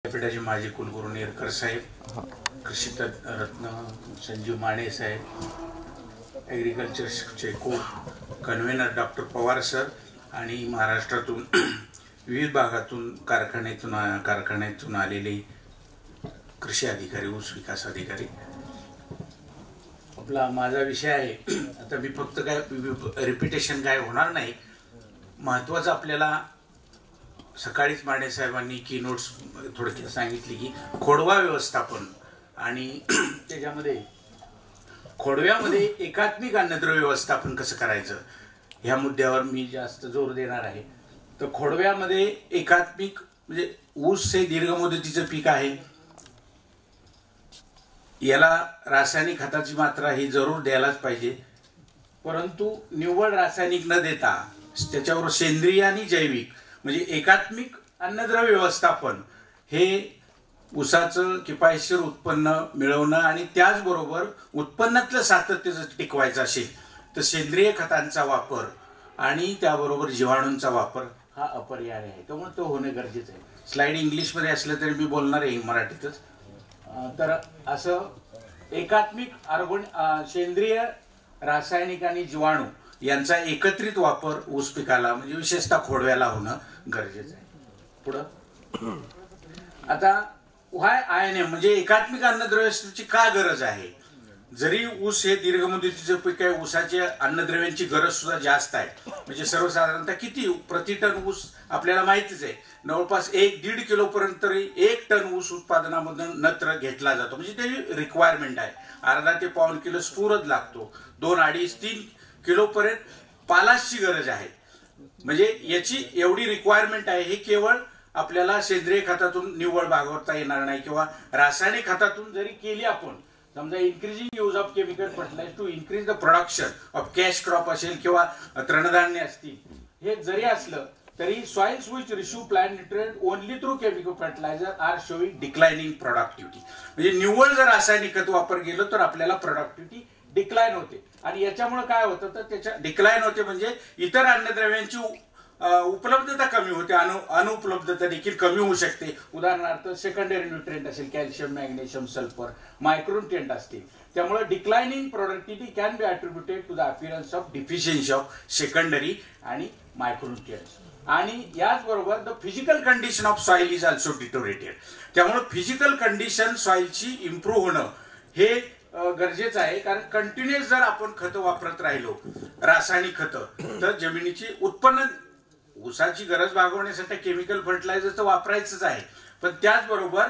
विद्यापीठाचे माजी कुलगुरू नेरकर साहेब, कृषी रत्न संजीव माने साहेब, ॲग्रिकल्चरचे को कन्व्हेनर डॉक्टर पवार सर आणि महाराष्ट्रातून विविध भागातून कारखान्यातून आलेले कृषी अधिकारी, ऊस विकास अधिकारी. माझा विषय आहे. आता मी फक्त काय रिपिटेशन काय होणार नाही. महत्त्वाचं आपल्याला सकाळीच माने साहेबांनी की नोट्स थोडक्यात सांगितली की खोडवा व्यवस्थापन आणि त्याच्यामध्ये खोडव्यामध्ये एकात्मिक अन्नद्रव्य व्यवस्थापन कसं करायचं ह्या मुद्द्यावर मी जास्त जोर देणार आहे. तर खोडव्यामध्ये एकात्मिक म्हणजे ऊस हे दीर्घ मुदतीचं पीक आहे. याला रासायनिक खताची मात्रा ही जरूर द्यायलाच पाहिजे, परंतु निव्वळ रासायनिक न देता त्याच्यावर सेंद्रिय आणि जैविक म्हणजे एकात्मिक अन्नद्रव्य व्यवस्थापन हे ऊसाचं किफायतशीर उत्पन्न मिळवणं आणि त्याचबरोबर उत्पन्नातलं सातत्य जर टिकवायचं असेल तर सेंद्रिय खतांचा वापर आणि त्याबरोबर जीवाणूंचा वापर हा अपरिहार्य आहे. त्यामुळे तो होणे गरजेचं आहे. स्लाइड इंग्लिशमध्ये असलं तरी मी बोलणार आहे मराठीतच. तर असं एकात्मिक सेंद्रिय, रासायनिक आणि जीवाणू यांचा एकत्रित वापर ऊस पिकाला म्हणजे विशेषतः खोडव्याला होणं गरजेचं आहे. पुढं आता व्हाय INM म्हणजे एकात्मिक अन्नद्रव्याची का गरज आहे. जरी ऊस हे दीर्घ मुदतीचं पीक आहे, ऊसाच्या अन्नद्रव्यांची गरज सुद्धा जास्त आहे. म्हणजे सर्वसाधारणतः किती प्रति टन ऊस आपल्याला माहितीच आहे, जवळपास 1-1.5 किलो पर्यंत 1 टन ऊस उत्पादनामधून नत्र घेतला जातो. म्हणजे त्याची रिक्वायरमेंट आहे. अर्धा ते पाऊण किलो स्फुरद लागतो. 2-2.5-3 किलो पर्यंत पालाशची गरज आहे. म्हणजे याची एवढी रिक्वायरमेंट आहे. हे केवळ आपल्याला सेंद्रिय खतातून निव्वळ भागवता येणार नाही किंवा रासायनिक खतातून जरी केली आपण, समजा increasing use of chemical fertiliser to increase the production of cash crop असेल किंवा तृणधान्य असतील, हे जरी असलं तरी soils which receive plant nutrient only through chemical fertiliser are showing declining productivity. म्हणजे निव्वळ जर रासायनिक खत वापर केलं तर आपल्याला प्रोडक्टिव्हिटी डिक्लाइन होते. आणि याच्यामुळे काय होतं तर त्याच्या डिक्लाइन होते म्हणजे इतर अन्नद्रव्यांची उपलब्धता कमी होते, अनुपलब्धता देखील कमी होऊ शकते. उदाहरणार्थ सेकंडरी न्यूट्रिएंट असेल, कॅल्शियम, मॅग्नेशियम, सल्फर, मायक्रोन्यूट्रिएंट असतील. त्यामुळे declining productivity can be attributed to the appearance of deficiency of secondary आणि मायक्रोन्यूट्रिएंट्स. आणि याचबरोबर the physical condition of soil is also deteriorated. त्यामुळे फिजिकल कंडिशन सॉइलची इम्प्रूव्ह होणं हे गरजेचं आहे. कारण कंटिन्युअस जर आपण खतं वापरत राहिलो, रासायनिक खतं, तर जमिनीची उत्पन्न ऊसाची गरज भागवण्यासाठी केमिकल फर्टिलायझर तर वापरायचंच आहे, पण त्याचबरोबर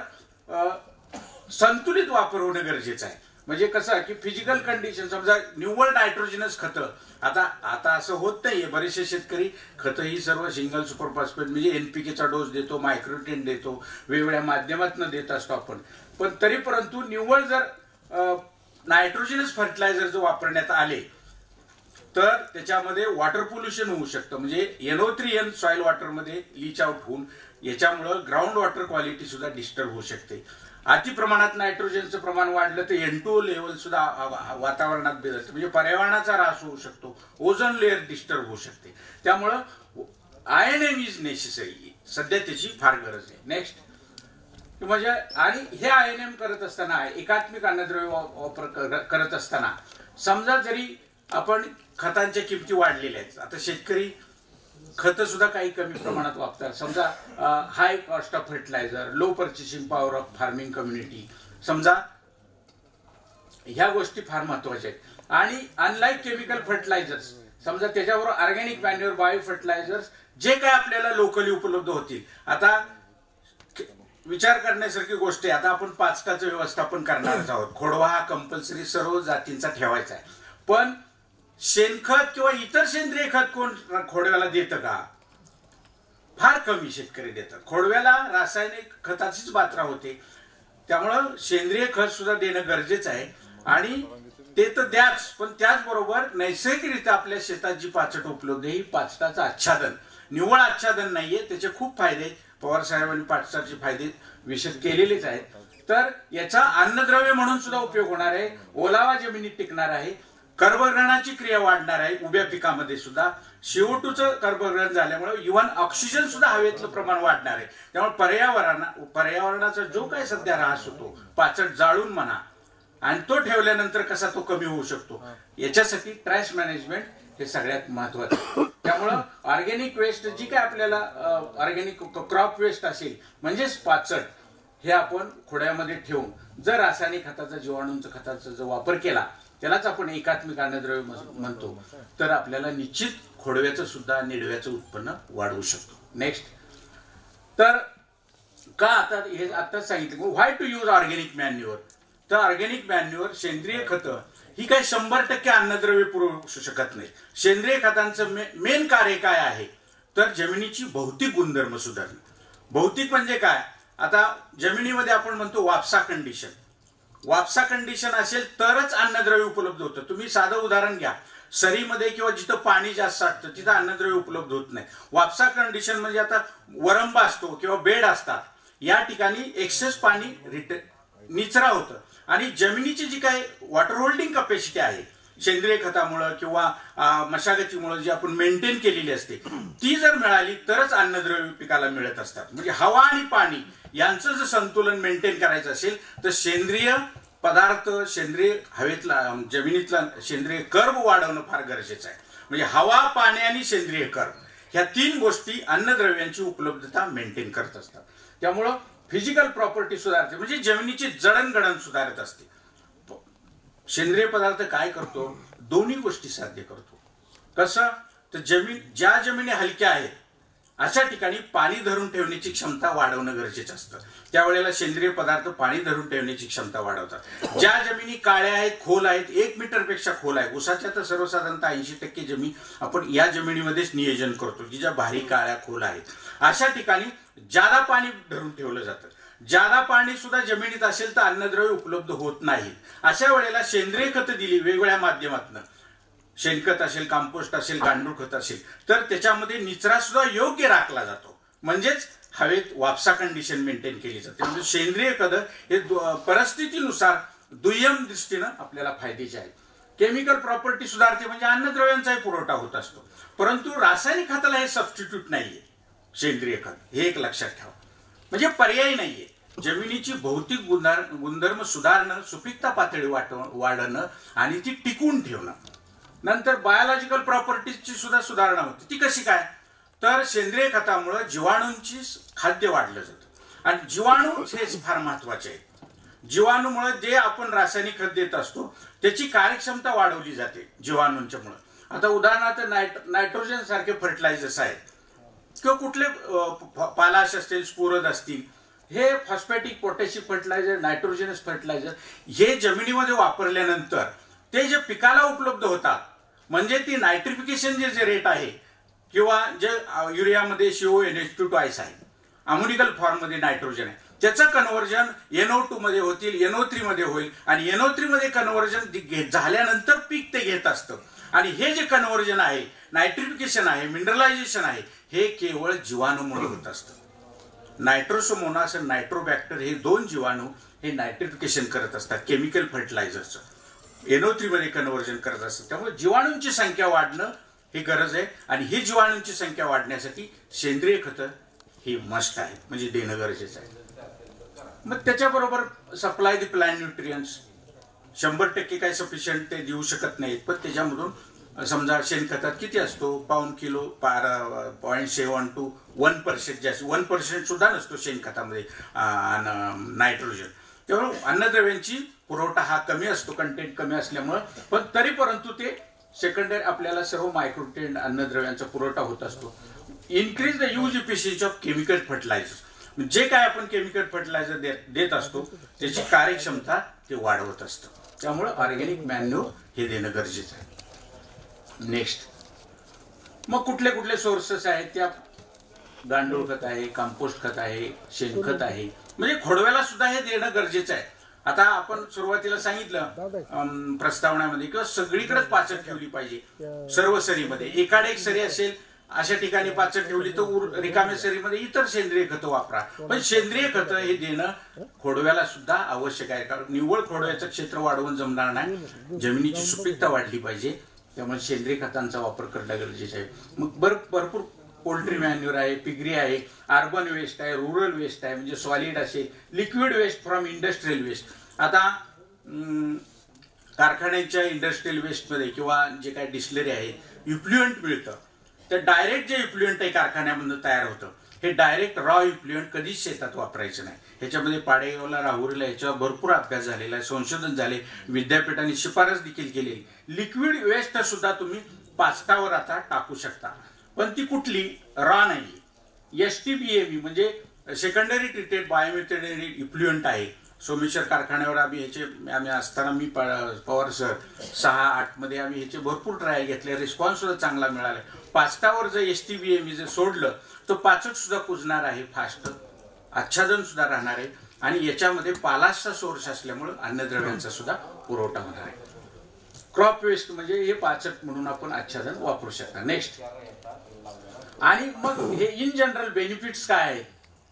संतुलित वापर होणं गरजेचं आहे. म्हणजे कसं की फिजिकल कंडिशन, समजा निव्वळ नायट्रोजनस खतं, आता असं होत नाहीये. बरेचसे शेतकरी खतं ही सर्व सिंगल सुपर फॉस्फेट म्हणजे NPKचा डोस देतो, मायक्रोन्यूट्रिएंट देतो, वेगवेगळ्या माध्यमातून देत असतो आपण. पण तरी परंतु निव्वळ जर नायट्रोजनस फर्टिलायझर जर वापरण्यात आले तर त्याच्यामध्ये वॉटर पोल्युशन होऊ शकतं. म्हणजे NO3N सॉइल वॉटरमध्ये लीच आउट होऊन याच्यामुळं ग्राउंड वॉटर क्वालिटी सुद्धा डिस्टर्ब होऊ शकते. अति प्रमाणात नायट्रोजनचं प्रमाण वाढलं तर N2O लेवल सुद्धा वातावरणात बदलते. म्हणजे पर्यावरणाचा ह्रास होऊ शकतो, ओझोन लेअर डिस्टर्ब होऊ शकते. त्यामुळं INM इज नेसेसरी. सध्या त्याची फार गरज आहे. नेक्स्ट म्हणजे आणि हे INM करत असताना, एकात्मिक अन्नद्रव्य वापर करत असताना, समजा जरी आपण खतांच्या किमती वाढलेल्या आहेत, आता शेतकरी खतं सुद्धा काही कमी प्रमाणात वापरतात. समजा high cost of fertiliser, low purchasing power of farming community, समजा ह्या गोष्टी फार महत्वाच्या आहेत. आणि अनलाईक केमिकल फर्टिलायझर्स, समजा त्याच्याबरोबर ऑर्गॅनिक मॅन्युअर, बायो फर्टिलायझर्स जे काय आपल्याला लोकली उपलब्ध होतील. आता विचार करण्यासारखी गोष्ट आहे. आता आपण 5टाचं व्यवस्थापन करणारच आहोत. खोडवा हा कंपल्सरी सर्व जातींचा ठेवायचा आहे. पण शेणखत किंवा इतर सेंद्रिय खत कोण खोडव्याला देतं का? फार कमी शेतकरी देतात. खोडव्याला रासायनिक खताचीच मात्रा होते. त्यामुळं सेंद्रिय खत सुद्धा देणं गरजेचं आहे. आणि ते तर द्याच, पण त्याचबरोबर नैसर्गिकरित्या आपल्या शेतात जी पाचट उपलब्ध आहे, ही पाचटाचं आच्छादन, निव्वळ आच्छादन नाहीये, त्याचे खूप फायदे पवार साहेबांनी पाचटाचे फायदे विशद केलेलेच आहेत. तर याचा अन्नद्रव्य म्हणून सुद्धा उपयोग होणार आहे. ओलावा जमिनीत टिकणार आहे. कर्बग्रहणाची क्रिया वाढणार आहे उभ्या पिकामध्ये सुद्धा. CO2चं कर्बग्रहण झाल्यामुळे इव्हन ऑक्सिजन सुद्धा हवेतलं प्रमाण वाढणार आहे. त्यामुळे पर्यावरणाचा जो काय सध्या ऱ्हास होतो, पाचट जाळून म्हणा, आणि तो ठेवल्यानंतर कसा तो कमी होऊ शकतो, याच्यासाठी ट्रॅश मॅनेजमेंट हे सगळ्यात महत्वाचं. त्यामुळं ऑर्गॅनिक वेस्ट जी काय आपल्याला ऑर्गॅनिक क्रॉप वेस्ट असेल म्हणजेच पाचट, हे आपण खोड्यामध्ये ठेवून जर रासायनिक खताचा, जीवाणूंचा खताचा जर वापर केला, त्यालाच आपण एकात्मिक अन्नद्रव्य म्हणतो, तर आपल्याला निश्चित खोडव्याचं सुद्धा निडव्याचं उत्पन्न वाढवू शकतो. नेक्स्ट, तर का आता हे आताच सांगितलं व्हाय टू यूज ऑर्गॅनिक मॅन्युअर. तर ऑर्गॅनिक मॅन्युअर, सेंद्रिय खतं ही काही 100% अन्नद्रव्य पुरवू शकत नाही. सेंद्रिय खतांचं मेन कार्य काय आहे, तर जमिनीची भौतिक गुणधर्म सुधारणे. भौतिक म्हणजे काय, आता जमिनीमध्ये आपण म्हणतो वापसा कंडिशन. वापसा कंडिशन असेल तरच अन्नद्रव्य उपलब्ध होतं. तुम्ही साधं उदाहरण घ्या, सरीमध्ये किंवा जिथं पाणी जास्त साठतं तिथं अन्नद्रव्य उपलब्ध होत नाही. वापसा कंडिशन म्हणजे आता वरंबा असतो किंवा बेड असतात, या ठिकाणी एक्सेस पाणी निचरा होतं, आणि जमिनीची जी काय वॉटर होल्डिंग कॅपॅसिटी आहे सेंद्रिय खतामुळं किंवा मशागतीमुळे जी आपण मेंटेन केलेली असते, ती जर मिळाली तरच अन्नद्रव्य पिकाला मिळत असतात. म्हणजे हवा आणि पाणी यांचं जर संतुलन मेंटेन करायचं असेल तर सेंद्रिय पदार्थ, सेंद्रिय हवेतला, जमिनीतला सेंद्रिय कर्ब वाढवणं फार गरजेचं आहे. म्हणजे हवा, पाणी आणि सेंद्रिय कर्ब ह्या 3 गोष्टी अन्नद्रव्यांची उपलब्धता मेंटेन करत असतात. त्यामुळं फिजिकल प्रॉपर्टी सुधारते, म्हणजे जमिनीची जडणघडण सुधारत असते. सेंद्रिय पदार्थ काय करतो, दोन्ही गोष्टी साध्य करतो. कसं, तर ज्या जमिनी हलक्या आहेत अशा ठिकाणी पाणी धरून ठेवण्याची क्षमता वाढवणं गरजेचं असतं. त्यावेळेला सेंद्रिय पदार्थ पाणी धरून ठेवण्याची क्षमता वाढवतात. ज्या जमिनी काळ्या आहेत, खोल आहेत, 1 मीटरपेक्षा खोल आहे, ऊसाच्या तर सर्वसाधारणतः 80% जमीन आपण या जमिनीमध्येच नियोजन करतो की ज्या भारी काळ्या खोल आहेत, अशा ठिकाणी जादा पाणी धरून ठेवलं जातं. जादा पाणी सुद्धा जमिनीत असेल तर अन्नद्रव्य उपलब्ध होत नाहीत. अशा वेळेला सेंद्रिय खतं दिली वेगवेगळ्या माध्यमातून, शेणखत असेल, कंपोस्ट असेल, गांडूळ खत असेल, तर त्याच्यामध्ये निचरा सुद्धा योग्य राखला जातो. म्हणजेच हवेत वापसा कंडिशन मेंटेन केली जाते. म्हणजे सेंद्रिय खतं हे परिस्थितीनुसार दुय्यम दृष्टीनं आपल्याला फायद्याचे आहेत. केमिकल प्रॉपर्टी सुधारते, म्हणजे अन्नद्रव्यांचाही पुरवठा होत असतो. परंतु रासायनिक खताला हे सबस्टिट्यूट नाहीये सेंद्रिय खत, हे एक लक्षात ठेवा. म्हणजे पर्याय नाहीये. जमिनीची भौतिक गुणधर्म सुधारणं, सुपीकता पातळी वाढणं आणि ती टिकवून ठेवणं. नंतर बायोलॉजिकल प्रॉपर्टीजची सुद्धा सुधारणा होते. ती कशी काय, तर सेंद्रिय खतामुळे जीवाणूंची खाद्य वाढलं जातं, आणि जीवाणू हे फार महत्वाचे आहेत. जीवाणूमुळे जे आपण रासायनिक खत देत असतो त्याची कार्यक्षमता वाढवली जाते जीवाणूंच्या मुळे. आता उदाहरणार्थ नायट्रोजन सारखे फर्टिलायझर्स आहेत किंवा कुठले पालाश असतील, स्फुरद असतील, हे phosphatic, potassium fertiliser, nitrogenous fertiliser हे जमिनीमध्ये वापरल्यानंतर ते जे पिकाला उपलब्ध होतात, म्हणजे ती नायट्रिफिकेशन जे रेट आहे किंवा जे युरियामध्ये CONH2 आहे, अमोनिकल फॉर्ममध्ये नायट्रोजन आहे, त्याचं कन्व्हर्जन NO2 मध्ये होतील, NO3 मध्ये होईल, आणि NO3 मध्ये कन्व्हर्जन झाल्यानंतर पीक ते घेत असतं. आणि हे जे कन्व्हर्जन आहे, नायट्रिफिकेशन आहे, मिनरलायझेशन आहे, हे केवळ जीवाणूमुळे होत असतं. नायट्रोसोमोनास आणि नायट्रोबॅक्टर हे 2 जीवाणू हे नायट्रिफिकेशन करत असतात केमिकल फर्टिलायझरचं, NO3 मध्ये कन्व्हर्जन करत असतात. त्यामुळे जीवाणूंची संख्या वाढणं ही गरज आहे, आणि ही जीवाणूंची संख्या वाढण्यासाठी सेंद्रिय खतं ही मस्ट आहे, म्हणजे देणं गरजेचं आहे. मग त्याच्याबरोबर सप्लाय द प्लांट न्यूट्रियन्स 100% काही सफिशियंट ते देऊ शकत नाहीत, पण त्याच्यामधून समजा शेणखतात किती असतो, पाऊण किलो 0.7 to 1% जास्त, 1% सुद्धा नसतो शेणखतामध्ये नायट्रोजन. त्यामुळे अन्नद्रव्यांची पुरवठा हा कमी असतो, कंटेंट कमी असल्यामुळं, पण तरी परंतु ते सेकंडरी आपल्याला सर्व मायक्रोन्यूट्रिएंट अन्नद्रव्यांचा पुरवठा होत असतो. Increase the use efficiency of chemical fertilisers, जे काय आपण केमिकल फर्टिलायझर देत असतो त्याची कार्यक्षमता ते वाढवत असतं. त्यामुळे ऑर्गॅनिक मॅन्युअर हे देणं गरजेचं आहे. नेक्स्ट, मग कुठले कुठले सोर्सेस आहेत, त्या गांडूळ खत आहे, कंपोस्ट खत आहे, शेणखत आहे, म्हणजे खोडव्याला सुद्धा हे देणं गरजेचं आहे. आता आपण सुरुवातीला सांगितलं प्रस्तावनामध्ये किंवा सगळीकडेच पाचट ठेवली पाहिजे, सर्व सरीमध्ये एकाड एक सरी असेल अशा ठिकाणी पाचट ठेवली तर रिकाम्या सरीमध्ये इतर सेंद्रिय खतं वापरा. पण सेंद्रिय खतं हे देणं खोडव्याला सुद्धा आवश्यक आहे, कारण निव्वळ खोडव्याचं क्षेत्र वाढवून जमणार नाही, जमिनीची सुपीकता वाढली पाहिजे. त्यामुळे सेंद्रिय खतांचा वापर करणं गरजेचं आहे. मग भरपूर पोल्ट्री मॅन्युअर आहे, पिगरी आहे, अर्बन वेस्ट आहे, रुरल वेस्ट आहे, म्हणजे सॉलिड असे, liquid waste from industrial waste. आता कारखान्यांच्या इंडस्ट्रियल वेस्टमध्ये किंवा जे काही डिस्टिलरी आहे इफ्लुएंट मिळतं, तर डायरेक्ट जे इफ्लुएंट आहे कारखान्यामधून तयार होतं, हे डायरेक्ट रॉ इफ्लुएंट कधीच शेतात वापरायचं नाही. ह्याच्यामध्ये पाडेगावला, राहुरीला याच्यावर भरपूर अभ्यास झालेला आहे, संशोधन झाले, विद्यापीठाने शिफारस देखील केलेली. लिक्विड वेस्ट सुद्धा तुम्ही पाचटावर आता टाकू शकता, पण ती कुठली, रॉ नाही. STBAM म्हणजे सेकंडरी ट्रीटेड बायोमेथेड इफ्लुएंट आहे. सोमेश्वर कारखान्यावर आम्ही असताना मी पवार सर 6-8 मध्ये आम्ही ह्याचे भरपूर ट्रायल घेतले, रिस्पॉन्स सुद्धा चांगला मिळाला. पाचटावर जर STBAM जर सोडलं तर पाचट सुद्धा कुजणार आहे, फास्ट आच्छादन सुद्धा राहणार आहे, आणि याच्यामध्ये पालाशचा सोर्स असल्यामुळे अन्नद्रव्यांचा सुद्धा पुरवठा होणार आहे. क्रॉप वेस्ट म्हणजे हे पाचट म्हणून आपण आच्छादन वापरू शकता. नेक्स्ट, आणि मग हे इन जनरल बेनिफिट्स काय आहेत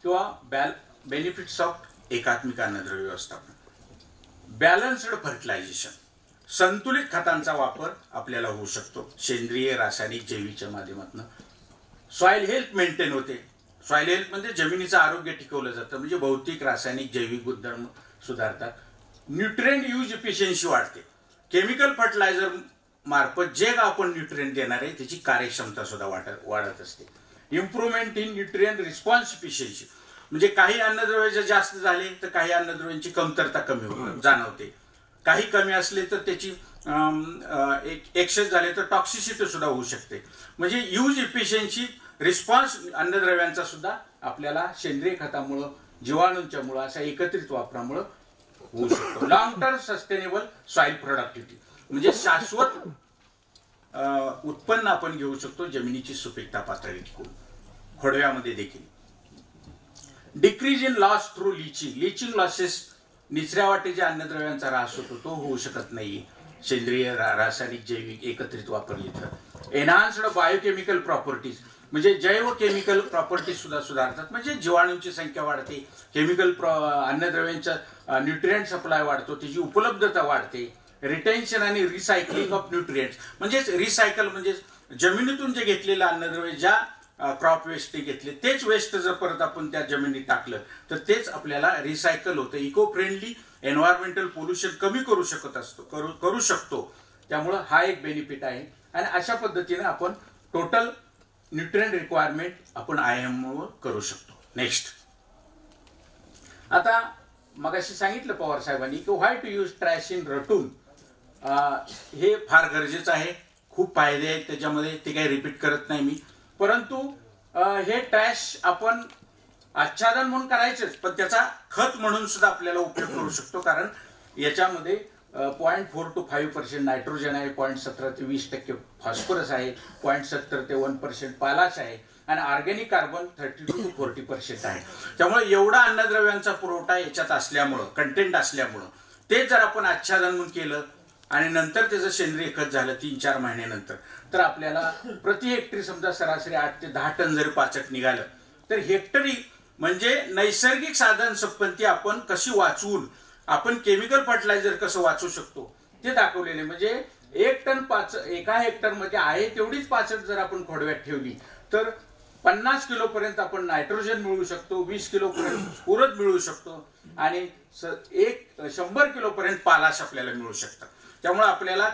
किंवा बेनिफिट्स ऑफ एकात्मिक अन्नद्रव्य व्यवस्थापन. बॅलन्स्ड फर्टिलायझेशन, संतुलित खतांचा वापर आपल्याला होऊ शकतो सेंद्रिय, रासायनिक, जैविकच्या माध्यमातून. सॉइल हेल्थ मेंटेन होते. सॉइल हेल्थ म्हणजे जमिनीचं आरोग्य टिकवलं जातं, म्हणजे भौतिक, रासायनिक, जैविक गुणधर्म सुधारतात. न्यूट्रिएंट यूज इफिशियन्सी वाढते. केमिकल फर्टिलायझर मार्फत जे आपण न्यूट्रिएंट देणार आहे त्याची कार्यक्षमता सुद्धा वाढत असते. Improvement in nutrient response efficiency, म्हणजे काही अन्नद्रव्य जर जास्त झाले तर काही अन्नद्रव्यांची कमतरता कमी जाणवते, काही कमी असले तर त्याची एक्सेस झाले तर टॉक्सिसिटी सुद्धा होऊ शकते. म्हणजे यूज इफिशियन्सी, रिस्पॉन्स अन्नद्रव्यांचा सुद्धा आपल्याला सेंद्रिय खतामुळं, जीवाणूंच्यामुळं, अशा एकत्रित वापरामुळं होऊ शकतो. Long term sustainable soil productivity, म्हणजे शाश्वत उत्पन्न आपण घेऊ शकतो जमिनीची सुपीकता पातळी टिकून. खोडव्यामध्ये देखील decrease in loss through leaching losses, निचऱ्या वाटेच्या अन्नद्रव्यांचा ऱ्हास होतो, तो होऊ शकत नाही सेंद्रिय, रासायनिक, जैविक एकत्रित वापरली तर. एनहान्स्ड बायोकेमिकल प्रॉपर्टीज, म्हणजे जैव केमिकल प्रॉपर्टीज सुद्धा सुधारतात, म्हणजे जीवाणूंची संख्या वाढते, केमिकल अन्नद्रव्यांचा न्यूट्रिएंट सप्लाय वाढतो, त्याची उपलब्धता वाढते. रिटेन्शन आणि रिसायकलिंग ऑफ न्यूट्रिएंट्स, म्हणजेच रिसायकल म्हणजे जमिनीतून जे घेतलेलं अन्नद्रव्य, ज्या क्रॉप वेस्ट घेतले तेच वेस्ट जर परत आपण त्या जमिनीत टाकलं तर तेच आपल्याला रिसायकल होतं. इको फ्रेंडली, एन्व्हायरमेंटल पोल्युशन कमी करू शकतो. त्यामुळं हा एक बेनिफिट आहे, आणि अशा पद्धतीने आपण टोटल न्यूट्रिएंट रिक्वायरमेंट आपण IMO करू शकतो. नेक्स्ट, आता मगाशी सांगितलं पवार साहेबांनी की व्हाय टू यूज ट्रॅश इन रटून, हे फार गरजेचं आहे. खूप फायदे आहेत त्याच्यामध्ये, ते काही रिपीट करत नाही मी. परंतु हे ट्रॅश आपण आच्छादन म्हणून करायचंच, पण त्याचा खत म्हणून सुद्धा आपल्याला उपयोग करू शकतो, कारण याच्यामध्ये 0.4 to 5% नायट्रोजन आहे, 0.17 ते 20% फॉस्फरस आहे, 0.70 ते 1% पालाश आहे, आणि ऑर्गॅनिक कार्बन 32 to 40% आहे. त्यामुळे एवढा अन्नद्रव्यांचा पुरवठा याच्यात असल्यामुळं, कंटेंट असल्यामुळं, ते जर आपण आच्छादन म्हणून केलं आणि नंतर त्याचं सेंद्रिय खत झालं 3-4 महिन्यानंतर, तर आपल्याला प्रति हेक्टरी समजा सरासरी 8 ते 10 टन जर पाचट निघालं तर हेक्टरी, म्हणजे नैसर्गिक साधन संपत्ती आपण कशी वाचवून आपण केमिकल फर्टिलायझर कसं वाचू शकतो ते दाखवलेले. म्हणजे 1 टन एका हेक्टर मध्ये आहे तेवढीच पाचट जर आपण खोडव्यात ठेवली तर 50 किलो पर्यंत आपण नायट्रोजन मिळवू शकतो, 20 किलो पर्यंत स्फुरद मिळवू शकतो, आणि 100 किलो पर्यंत पालाश आपल्याला मिळू शकतात. त्यामुळे आपल्याला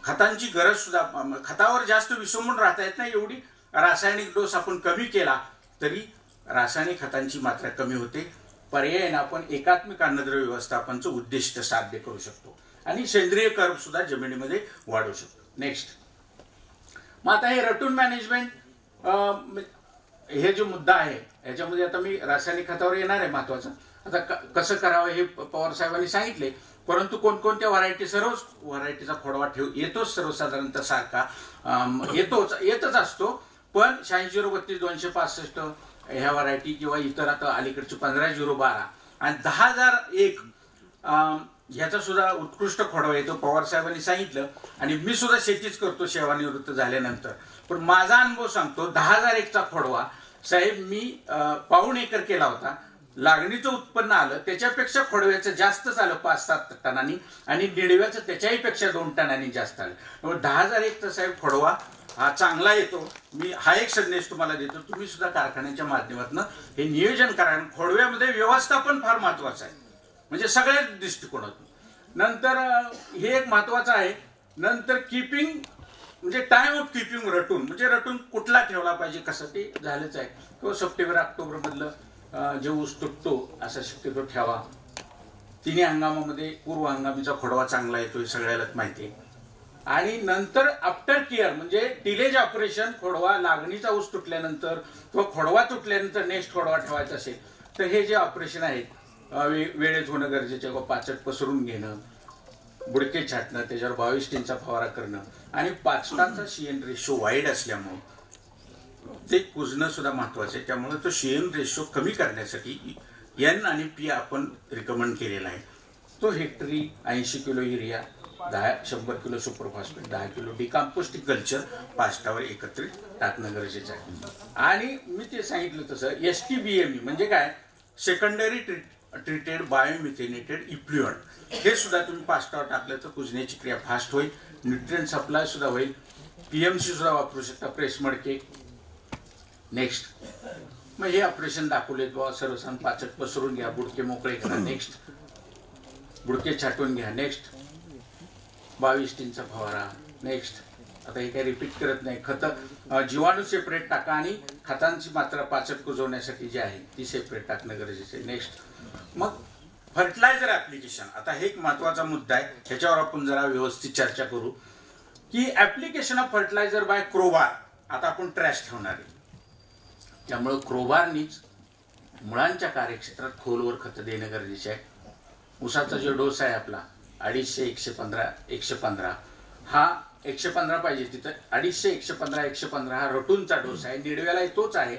खतांची गरज सुद्धा, खतावर जास्त विसंबून राहता येत नाही. एवढी रासायनिक डोस आपण कमी केला तरी रासायनिक खतांची मात्रा कमी होते. पर्यायाने आपण एकात्मिक अन्नद्रव्य व्यवस्थापनाचं उद्दिष्ट साध्य करू शकतो, आणि सेंद्रिय कर्ब सुद्धा जमिनीमध्ये वाढवू शकतो. नेक्स्ट, मग आता हे रटून मॅनेजमेंट, हे जो मुद्दा आहे याच्यामध्ये आता मी रासायनिक खतावर येणार आहे. महत्वाचं आता कसं करावं हे पवार साहेबांनी सांगितले, परंतु कोणकोणत्या व्हरायटी, सर्वच व्हरायटीचा खोडवा येतोच सर्वसाधारणतः सारखा येतच असतो, पण 86-032 265 ह्या व्हरायटी किंवा इतर आता अलीकडची 15-012 आणि 10,001 ह्याचा सुद्धा उत्कृष्ट खोडवा येतो. पवार साहेबांनी सांगितलं, आणि मी सुद्धा शेतीच करतो सेवानिवृत्त झाल्यानंतर, पण माझा अनुभव सांगतो 10,001चा खोडवा साहेब मी 1.25 एकर केला होता. लागणीचं उत्पन्न आलं त्याच्यापेक्षा खोडव्याचं जास्तच आलं 5-7 टनांनी आणि निडव्याचं त्याच्याही पेक्षा 2 टनांनी जास्त आलं. त्यामुळे 10,001चा साहेब खोडवा हा चांगला येतो. मी हा एक संदेश तुम्हाला देतो, तुम्ही सुद्धा कारखान्याच्या माध्यमातून हे नियोजन करा. खोडव्यामध्ये व्यवस्थापन फार महत्वाचं आहे, म्हणजे सगळ्याच दृष्टिकोनातून. नंतर हे एक महत्वाचं आहे. नंतर किपिंग म्हणजे टाइम ऑफ किपिंग रटून, म्हणजे रटून कुठला ठेवला पाहिजे कसं ते झालंच आहे. किंवा सप्टेंबर-ऑक्टोबर मधलं जे ऊस तुटतो असा शक्यतो ठेवा. तिन्ही हंगामामध्ये पूर्व हंगामीचा खोडवा चांगला येतो हे सगळ्यालाच माहिती आहे. आणि नंतर आफ्टर केअर म्हणजे टिलेज ऑपरेशन, खोडवा लागणीचा ऊस तुटल्यानंतर किंवा खोडवा तुटल्यानंतर नेक्स्ट खोडवा ठेवायचा असेल तर हे जे ऑपरेशन आहेत वेळेत होणं गरजेचं आहे. पाचट पसरून घेणं, बुडके छाटणं, त्याच्यावर 22 टीनचा फवारा करणं आणि पाचटाचा CN रेशो वाईड असल्यामुळं ते कुजणं सुद्धा महत्वाचं आहे. त्यामुळे तो CN रेशो कमी करण्यासाठी N आणि P आपण रिकमेंड केलेला आहे. तो हेक्टरी 80 kilo urea, 100 kilo superphosphate, 10 kilo decomposing culture पाचटावर एकत्रित टाकणं गरजेचं आहे. आणि मी ते सांगितलं तसं STBME म्हणजे काय, सेकंडरी ट्रीटेड बायोमिथेनेटेड इफ्लुएंट, हे सुद्धा तुम्ही पाचटावर टाकलं तर कुजण्याची क्रिया फास्ट होईल, न्यूट्रिएंट सप्लाय सुद्धा होईल. PMC सुद्धा वापरू शकता, प्रेस मडके. नेक्स्ट मग हे ऑपरेशन दाखवलेत बाबा, सर्वसाधारण पाचट पसरून घ्या, बुडके मोकळे करा, नेक्स्ट बुडके छाटून घ्या, नेक्स्ट 22 टीनचा फवारा, नेक्स्ट. आता हे काही रिपीट करत नाही. खतं जीवाणू सेपरेट टाका आणि खतांची मात्रा पाचट कुजवण्यासाठी जी आहे ती सेपरेट टाकणं गरजेचं आहे. नेक्स्ट मग फर्टिलायझर ऍप्लिकेशन. आता हे एक महत्वाचा मुद्दा आहे, ह्याच्यावर आपण जरा व्यवस्थित चर्चा करू की application of fertiliser by crowbar. आता आपण ट्रॅश ठेवणार आहे, त्यामुळे क्रोबारनीच मुळांच्या कार्यक्षेत्रात खोलवर खतं देणं गरजेचं आहे. ऊसाचा जो डोस आहे आपला 250-115 हा 115 पाहिजे, तिथं 250-115 हा रटूनचा डोस आहे. निडव्याला तोच आहे.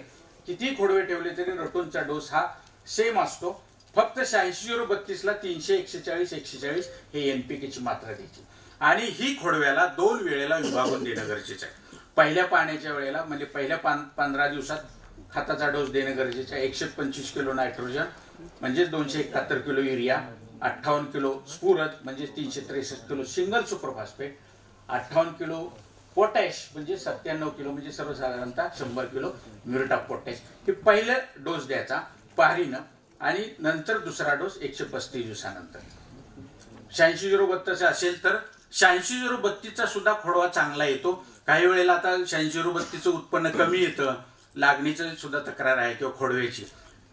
किती खोडवे ठेवले तरी रटूनचा डोस हा सेम असतो. फक्त 86-0-32ला 300-140-140 हे NPK ची मात्रा द्यायची आणि ही खोडव्याला 2 वेळेला विभागून देणं गरजेचं आहे. पहिल्या पाण्याच्या वेळेला म्हणजे पहिल्या 15 दिवसात खताचा डोस देणं गरजेचं आहे. 125 किलो नायट्रोजन म्हणजे 271 किलो युरिया, 58 किलो स्फुरद म्हणजे 363 kilo single superphosphate, 58 kilo potash म्हणजे 97 किलो म्हणजे सर्वसाधारणतः 100 किलो म्युरेट ऑफ पोटॅश. हे पहिलं डोस द्यायचा पाहरीनं आणि नंतर दुसरा डोस 135 दिवसानंतर. 86-0-32 असेल तर 86-0-32चा सुद्धा खोडवा चांगला येतो. काही वेळेला आता 86-0-32चं उत्पन्न कमी येतं, लागणीचं सुद्धा तक्रार आहे किंवा खोडव्याची.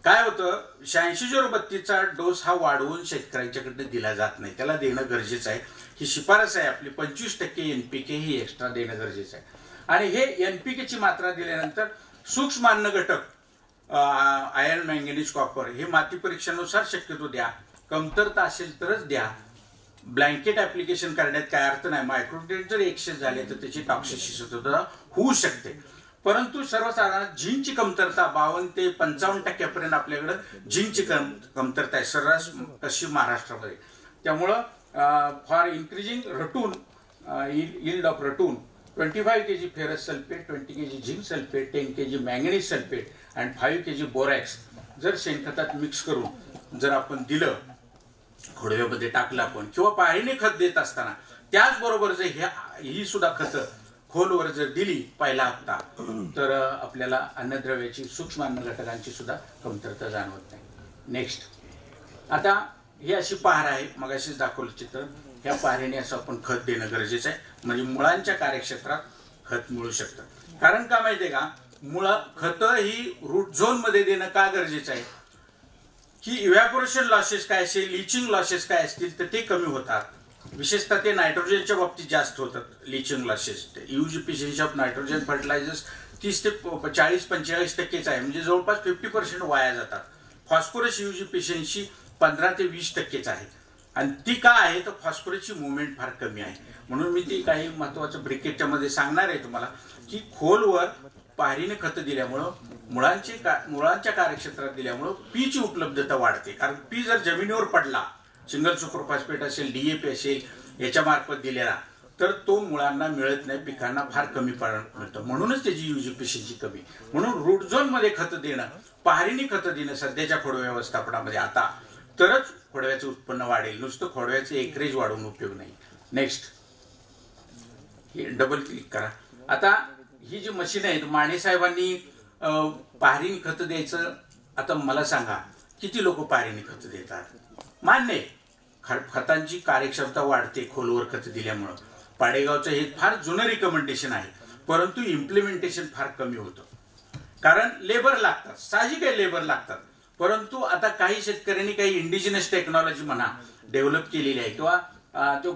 काय होतं, 86-0-32चा डोस हा वाढवून शेतकऱ्यांच्याकडे दिला जात नाही, त्याला देणं गरजेचं आहे. ही शिफारस आहे आपली. 25% NPK ही एक्स्ट्रा देणं गरजेचं आहे. आणि हे NPK ची मात्रा दिल्यानंतर सूक्ष्म अन्न घटक आयर्न, मॅंगनीज, कॉपर हे माती परीक्षेनुसार शक्यतो द्या. कमतरता असेल तरच द्या. ब्लँकेट ऍप्लिकेशन करण्यात काय अर्थ नाही. मायक्रोन्यूट्रिएंट जर एक्सेस झाले तर त्याची टॉक्सिसिटी होऊ शकते. परंतु सर्वसाधारण झिंकची कमतरता 52 ते 55% आपल्याकडे झिंकची कमतरता आहे सर्रास पश्चिम महाराष्ट्रामध्ये. त्यामुळं for increasing रटून yield of रटून 25 kg ferrous sulphate, 20 kg zinc sulphate, 10 kg manganese sulphate आणि 5 kg बोरॅक्स जर शेणखतात मिक्स करून जर आपण दिलं, खोडव्यामध्ये टाकलं आपण किंवा पाहणी खत देत असताना, त्याचबरोबर जर ही सुद्धा खतं खोलवर जर दिली पहिला हप्ता तर आपल्याला अन्नद्रव्याची, सूक्ष्म अन्न घटकांची सुद्धा कमतरता जाणवत नाही. नेक्स्ट आता ही अशी पहार आहे, मग अशीच दाखवलं चित्र. ह्या पहारीने असं आपण खत देणं गरजेचं आहे, म्हणजे मुळांच्या कार्यक्षेत्रात खत मिळू शकतं. कारण का माहितीये का, खतं ही रूट झोन मध्ये देणं का गरजेचं आहे की इव्हॅपोरेशन लॉसेस काय असेल, लिचिंग लॉसेस काय असतील तर ते कमी होतात. विशेषतः ते नायट्रोजनच्या बाबतीत जास्त होतात leaching losses. Use efficiency of nitrogen fertilisers 30 ते 40-45% आहे, म्हणजे जवळपास 50% वाया जातात. फॉस्फरस यूज इफिशियन्सी 15 ते 20% आहे. आणि ती का आहे तर फॉस्फरसची मुवमेंट फार कमी आहे. म्हणून मी ती काही महत्वाचं ब्रिकेटच्या मध्ये सांगणार आहे तुम्हाला की खोलवर पाहरीने खतं दिल्यामुळं, मुळांच्या कार्यक्षेत्रात दिल्यामुळं पीची उपलब्धता वाढते. कारण पी जर जमिनीवर पडला, सिंगल सुपरफॉस्फेट असेल, DAP असेल, याच्या मार्फत दिलेला तर तो मुळांना मिळत नाही, पिकांना फार कमी मिळतं, म्हणूनच त्याची युजिफिशियन्सी कमी. म्हणून रूट झोन मध्ये खतं देणं, पहारीने खतं देणं सध्याच्या खोडवा व्यवस्थापनामध्ये आता, तरच खोडव्याचं उत्पन्न वाढेल. नुसतं खोडव्याचं एकरेज वाढवून उपयोग नाही. नेक्स्ट, हे डबल क्लिक करा. आता ही जी मशीन आहे, माने साहेबांनी पहारीने खतं द्यायचं. आता मला सांगा किती लोक पहारीने खतं देतात? मान्य आहे, खतांची कार्यक्षमता वाढते खोलवर खत दिल्यामुळं. पाडेगावचं हे फार जुनं रिकमेंडेशन आहे, परंतु इम्प्लिमेंटेशन फार कमी होतं, कारण लेबर लागतात, साहजिक आहे लेबर लागतात. परंतु आता काही शेतकऱ्यांनी काही इंडिजिनस टेक्नॉलॉजी म्हणा डेव्हलप केलेली आहे, किंवा तो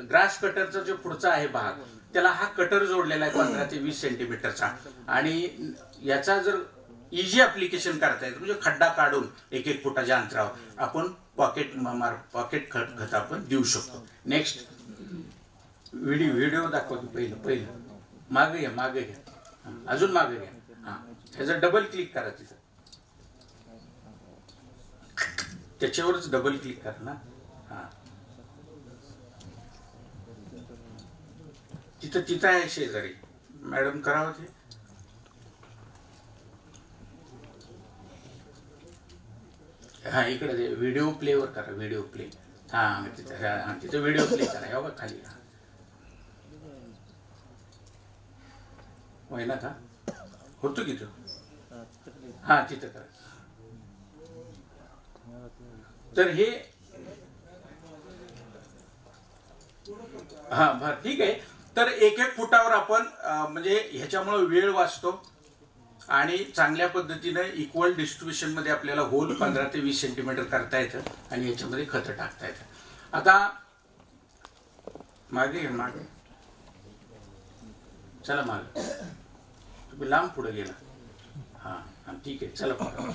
ग्रास कटरचा जो पुढचा आहे भाग, त्याला हा कटर जोडलेला आहे 15 ते 20 सेंटीमीटरचा. आणि याचा जर इझी ऍप्लिकेशन करता येतं, म्हणजे खड्डा काढून 1-1 फुटाच्या अंतरावर आपण पॉकेट खत आपण देऊ शकतो. नेक्स्ट, व्हिडिओ दाखवतो. पहिलं मागे घ्या, अजून मागे घ्या. हा, ह्याचं डबल क्लिक करा, तिथं त्याच्यावरच डबल क्लिक करा ना. हा, तिथं आहे शेजारी. मॅडम करावं ते. हा, इकडे व्हिडिओ प्लेवर करा, व्हिडिओ प्ले. हा, तिथं व्हिडिओ प्ले करा. बघा खाली होईना का? होतो की तो? हा, तिथं करा. तर हे हा ठीक आहे. तर 1-1 फुटावर आपण म्हणजे ह्याच्यामुळे वेळ वाचतो आणि चांगल्या पद्धतीने इक्वल डिस्ट्रीब्युशन मध्ये आपल्याला होल 15 ते 20 सेंटीमीटर करता येतं आणि याच्यामध्ये खत टाकता येतं. आता मागे चला, मागे तुम्ही लांब पुढे गेला. हा ठीक आहे, चला पुढे.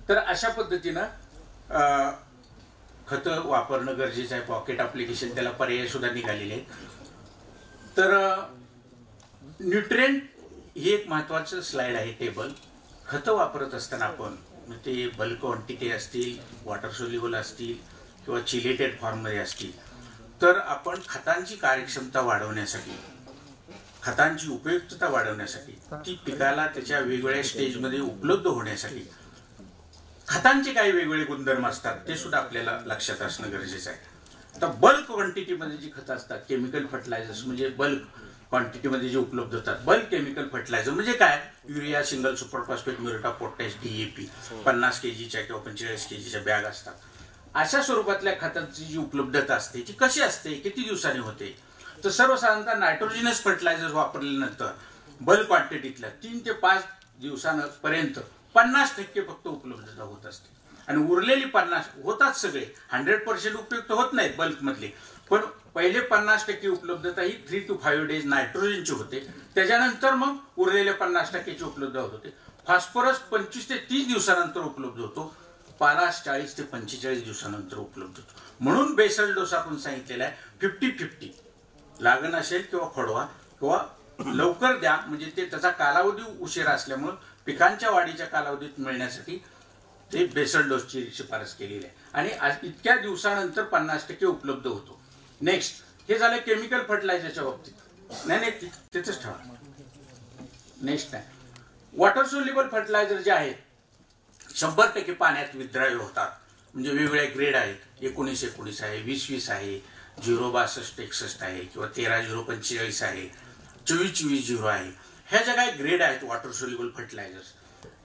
तर अशा पद्धतीनं खत वापरणं गरजेचं आहे. पॉकेट ऍप्लिकेशन, त्याला पर्याय सुद्धा निघालेले आहेत. तर न्यूट्रिएंट ही एक महत्वाचं स्लाइड आहे, टेबल. खतं वापरत असताना आपण ते बल्क क्वांटिटी असतील, वॉटर सोल्युबल असतील किंवा चिलेटेड फॉर्ममध्ये असतील, तर आपण खतांची कार्यक्षमता वाढवण्यासाठी, खतांची उपयुक्तता वाढवण्यासाठी, ती पिकाला त्याच्या वेगवेगळ्या स्टेजमध्ये उपलब्ध होण्यासाठी खतांचे काही वेगवेगळे गुणधर्म असतात, ते सुद्धा आपल्याला लक्षात असणं गरजेचं आहे. आता बल्क क्वांटिटीमध्ये जी खतं असतात, केमिकल फर्टिलायझर्स म्हणजे बल्क क्वांटिटीमध्ये जे उपलब्ध होतात. बल्क केमिकल फर्टिलायझर म्हणजे काय? Urea, single super phosphate, muriate of potash, DAP 50 kgच्या किंवा 45 kgच्या बॅग असतात. अशा स्वरूपातल्या खतांची जी उपलब्धता असते ती कशी असते, किती दिवसांनी होते? तर सर्वसाधारणतः नायट्रोजिनस फर्टिलायझर वापरल्यानंतर बल्क क्वांटिटीतल्या 3 ते 5 दिवसांपर्यंत 50% फक्त उपलब्धता होत असते आणि उरलेली 50 होतात. सगळे 100% उपयुक्त होत नाहीत बल्क मधले, पण पहिले 50% उपलब्धता ही 3 to 5 डेज नायट्रोजनची होते. त्याच्यानंतर मग उरलेल्या 50%ची उपलब्धता होते. फॉस्फरस 25 ते 30 दिवसानंतर उपलब्ध होतो. पालाश 40 ते 45 दिवसानंतर उपलब्ध होतो. म्हणून बेसल डोस आपण सांगितलेला आहे 50-50. लागण असेल किंवा खोडवा किंवा लवकर द्या, म्हणजे ते त्याचा कालावधी उशिरा असल्यामुळे पिकांच्या वाढीच्या कालावधीत मिळण्यासाठी ते बेसल डोसची शिफारस केलेली आहे आणि इतक्या दिवसानंतर 50% उपलब्ध होतो. नेक्स्ट, हे झालं केमिकल फर्टिलायझरच्या बाबतीत. नाही तिथेच ठेवा. नेक्स्ट आहे वॉटर सोल्युबल फर्टिलायझर जे आहेत 100% पाण्यात विद्राव्य होतात. म्हणजे वेगवेगळे ग्रेड आहेत. 19-19 आहे, 20-20 आहे, 0-62-61 आहे किंवा 13-0-45 आहे, 24-24-0 आहे. ह्या ज्या काही ग्रेड आहेत वॉटर सोल्युबल फर्टिलायझर्स,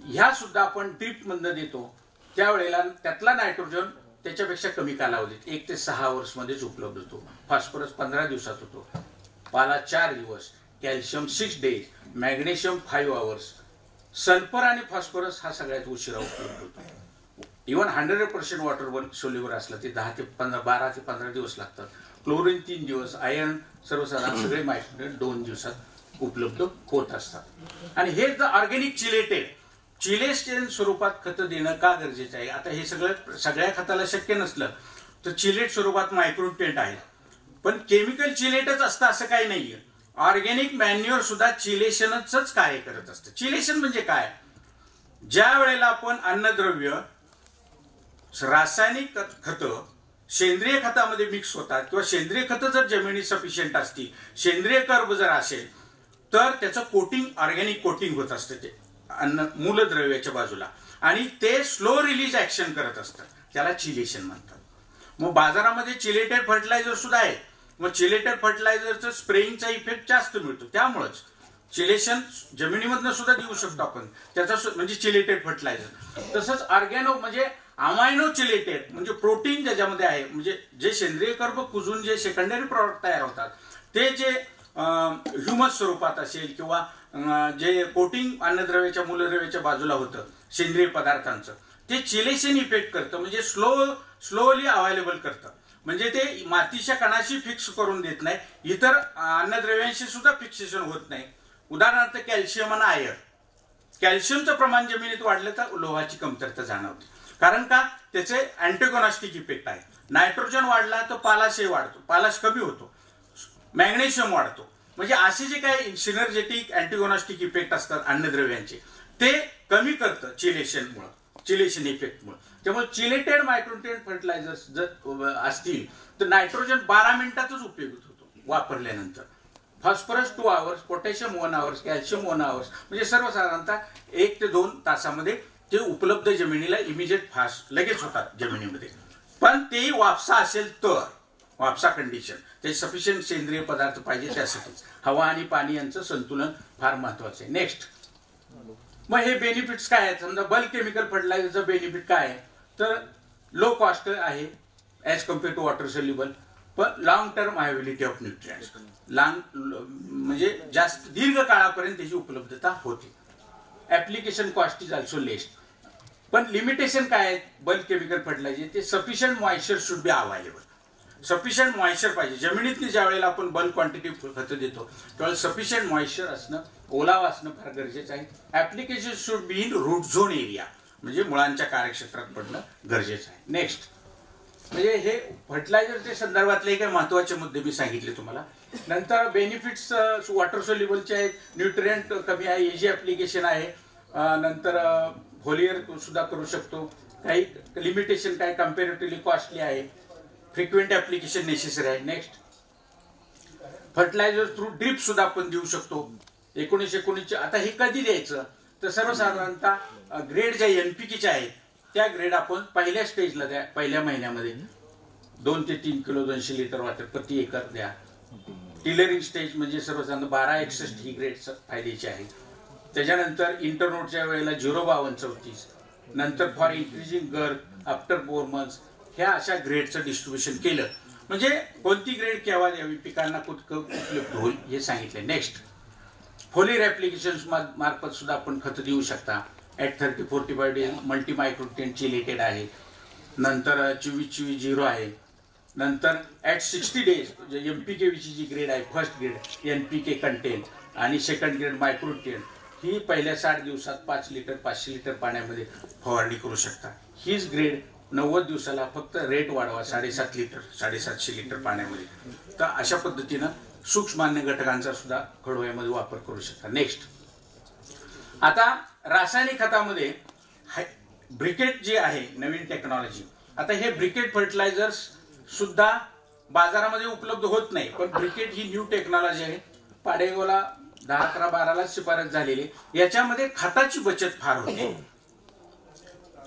ह्या सुद्धा आपण ड्रीप मधनं देतो. त्यावेळेला त्यातला नायट्रोजन त्याच्यापेक्षा कमी कालावधीत 1 ते 6 वर्षमध्येच उपलब्ध होतो. फॉस्फरस 15 दिवसात होतो, पाला 4 दिवस, calcium 6 days, magnesium 5 hours, sulphur आणि फॉस्फरस हा सगळ्यात उशिरा उपलब्ध होतो. इव्हन 100% वॉटर सोल्युबल असलं ते 12 ते 15 दिवस लागतात. क्लोरीन 3 दिवस, आयर्न सर्वसाधारण सगळे मायक्रोन्यूट्रिएंट 2 दिवसात उपलब्ध होत असतात. आणि हे जर ऑर्गॅनिक चिलेटेड स्वरूपात खतं देणं का गरजेचं आहे? आता हे सगळ्या खताला शक्य नसलं तर चिलेट स्वरूपात मायक्रोन्यूट्रिएंट आहेत, पण केमिकल चिलेटच असतं असं काही नाहीये. ऑर्गॅनिक मॅन्युअर सुद्धा चिलेशनच कार्य करत असतं. चिलेशन म्हणजे काय? ज्या वेळेला आपण अन्नद्रव्य, रासायनिक खतं सेंद्रिय खतामध्ये मिक्स होतात किंवा सेंद्रिय खतं जर जमिनीत सफिशियंट असतील, सेंद्रिय कर्ब जर असेल, तर त्याचं कोटिंग, ऑर्गॅनिक कोटिंग होत असतं ते अन्न मूलद्रव्याच्या बाजूला, आणि ते स्लो रिलीज ऍक्शन करत असतं, त्याला चिलेशन म्हणतात. मग बाजारामध्ये चिलेटेड फर्टिलायझर सुद्धा आहे. मग चिलेटेड फर्टिलायझरचं स्प्रेइंगचा इफेक्ट जास्त मिळतो, त्यामुळेच चिलेशन जमिनीमधनं सुद्धा देऊ शकतो आपण, त्याचा म्हणजे चिलेटेड फर्टिलायझर. तसंच ऑर्गॅनो म्हणजे अमायनो चिलेटेड म्हणजे प्रोटीन ज्याच्यामध्ये आहे, म्हणजे जे सेंद्रिय कर्ब कुजून जे सेकंडरी प्रॉडक्ट तयार होतात ते जे ह्युमस स्वरूपात असेल किंवा जे कोटिंग अन्नद्रव्याच्या मूलद्रव्याच्या बाजूला होतं सेंद्रिय पदार्थांचं, ते चिलेशन इफेक्ट करतं, म्हणजे स्लोली अवेलेबल करतं. म्हणजे ते मातीच्या कणाशी फिक्स करून देत नाही, इतर अन्नद्रव्यांशी सुद्धा फिक्सेशन होत नाही. उदाहरणार्थ कॅल्शियम आणि आयर्न. कॅल्शियमचं प्रमाण जमिनीत वाढलं तर लोहाची कमतरता जाणवते, कारण का त्याचे अँटीगोनास्टिक इफेक्ट आहे. नायट्रोजन वाढला तर पालाशही वाढतो, पालाश कमी होतो, मॅग्नेशियम वाढतो. म्हणजे असे जे काही सिनर्जेटिक अँटीगोनास्टिक इफेक्ट असतात अन्नद्रव्यांचे, ते कमी करतं चिलेशन इफेक्टमुळे. त्यामुळे चिलेटेड मायक्रोन्यूट्रिएंट फर्टिलायझर्स जर असतील तर नायट्रोजन 12 मिनिटातच उपयोगित होतो वापरल्यानंतर. Phosphorus 2 hours, potassium 1 hours, calcium 1 hours, म्हणजे सर्वसाधारणतः 1 ते 2 तासामध्ये ते उपलब्ध जमिनीला इमिजिएट फास्ट लगेच होतात जमिनीमध्ये. पण तेही वापसा असेल तर, वापसा कंडिशन, ते सफिशियंट सेंद्रिय पदार्थ पाहिजे, त्यासाठीच हवा आणि पाणी यांचं संतुलन फार महत्वाचं आहे. नेक्स्ट, मग हे बेनिफिट्स काय आहेत? समजा बल्क केमिकल फर्टिलायझरचं बेनिफिट काय आहे? तर लो कॉस्ट आहे as compare to water soluble, पण long term availability of nutrients, म्हणजे जास्त दीर्घ काळापर्यंत त्याची उपलब्धता होते. Application cost is also less. पण लिमिटेशन काय आहे बल्क केमिकल फर्टिलायझर? ते sufficient moisture should be available. Sufficient moisture पाहिजे जमिनीतली. ज्या वेळेला आपण बल्क क्वांटिटी खतं देतो त्यावेळेला सफिशियंट मॉइश्चर असणं, ओलावा असणं फार गरजेचं आहे. Application should be in root zone area, म्हणजे मुळांच्या कार्यक्षेत्रात पडणं गरजेचं आहे. नेक्स्ट, म्हणजे हे फर्टिलायझरच्या संदर्भातले काही महत्वाचे मुद्दे मी सांगितले तुम्हाला. नंतर बेनिफिट्स वॉटर सोल्युबलचे आहेत, न्यूट्रिएंट कमी आहे, इझी ऍप्लिकेशन आहे. नंतर फोलियर सुद्धा करू शकतो. काही लिमिटेशन काय, कम्पॅरेटिव्हली कॉस्टली आहे, फ्रिक्वेंट ऍप्लिकेशन नेसेसरी आहे. नेक्स्ट, फर्टिलायझर थ्रू ड्रिप सुद्धा आपण देऊ शकतो. 1919 आता हे कधी द्यायचं? तर सर्वसाधारणतः ग्रेड ज्या NPKच्या आहेत त्या ग्रेड आपण पहिल्या स्टेजला द्या, पहिल्या महिन्यामध्ये 2 ते 3 किलो 200 लिटर वॉटर प्रति एकर द्या. टिलरिंग स्टेज म्हणजे सर्वसाधारण 1261 ही ग्रेड फायद्याची आहे. त्याच्यानंतर इंटरनोटच्या वेळेला 05234, नंतर for increasing girth after 4 months, ह्या अशा ग्रेडचं डिस्ट्रीब्युशन केलं म्हणजे कोणती ग्रेड केव्हा द्यावी, पिकांना उपलब्ध होईल हे सांगितले. नेक्स्ट, फोलियर ऍप्लिकेशन मार्फत सुद्धा आपण खत देऊ शकता. ॲट 30-45 डेज मल्टी मायक्रोन्यूट्रिएंट चिलेटेड आहे. नंतर 24-24-0 आहे. नंतर ॲट 60 डेज MPKची जी ग्रेड आहे, फर्स्ट ग्रेड NPK कंटेंट, आणि सेकंड ग्रेड मायक्रोन्यूट्रिएंट, ही पहिल्या 60 दिवसात 5 लिटर 500 लिटर पाण्यामध्ये फवारणी करू शकता. हीच ग्रेड 90 दिवसाला फक्त रेट वाढवा 7.5 लिटर 750 लिटर पाण्यामध्ये. तर अशा पद्धतीनं सूक्ष्मान्य घटकांचा सुद्धा खडोळ्यामध्ये वापर करू शकता. नेक्स्ट, आता रासायनिक खतामध्ये ब्रिकेट जे आहे नवीन टेक्नॉलॉजी, आता हे ब्रिकेट फर्टिलायझर्स सुद्धा बाजारामध्ये उपलब्ध होत नाही, पण ब्रिकेट ही न्यू टेक्नॉलॉजी आहे. पाडेगोला 10-11-12ला शिफारस झालेली. याच्यामध्ये खताची बचत फार होते.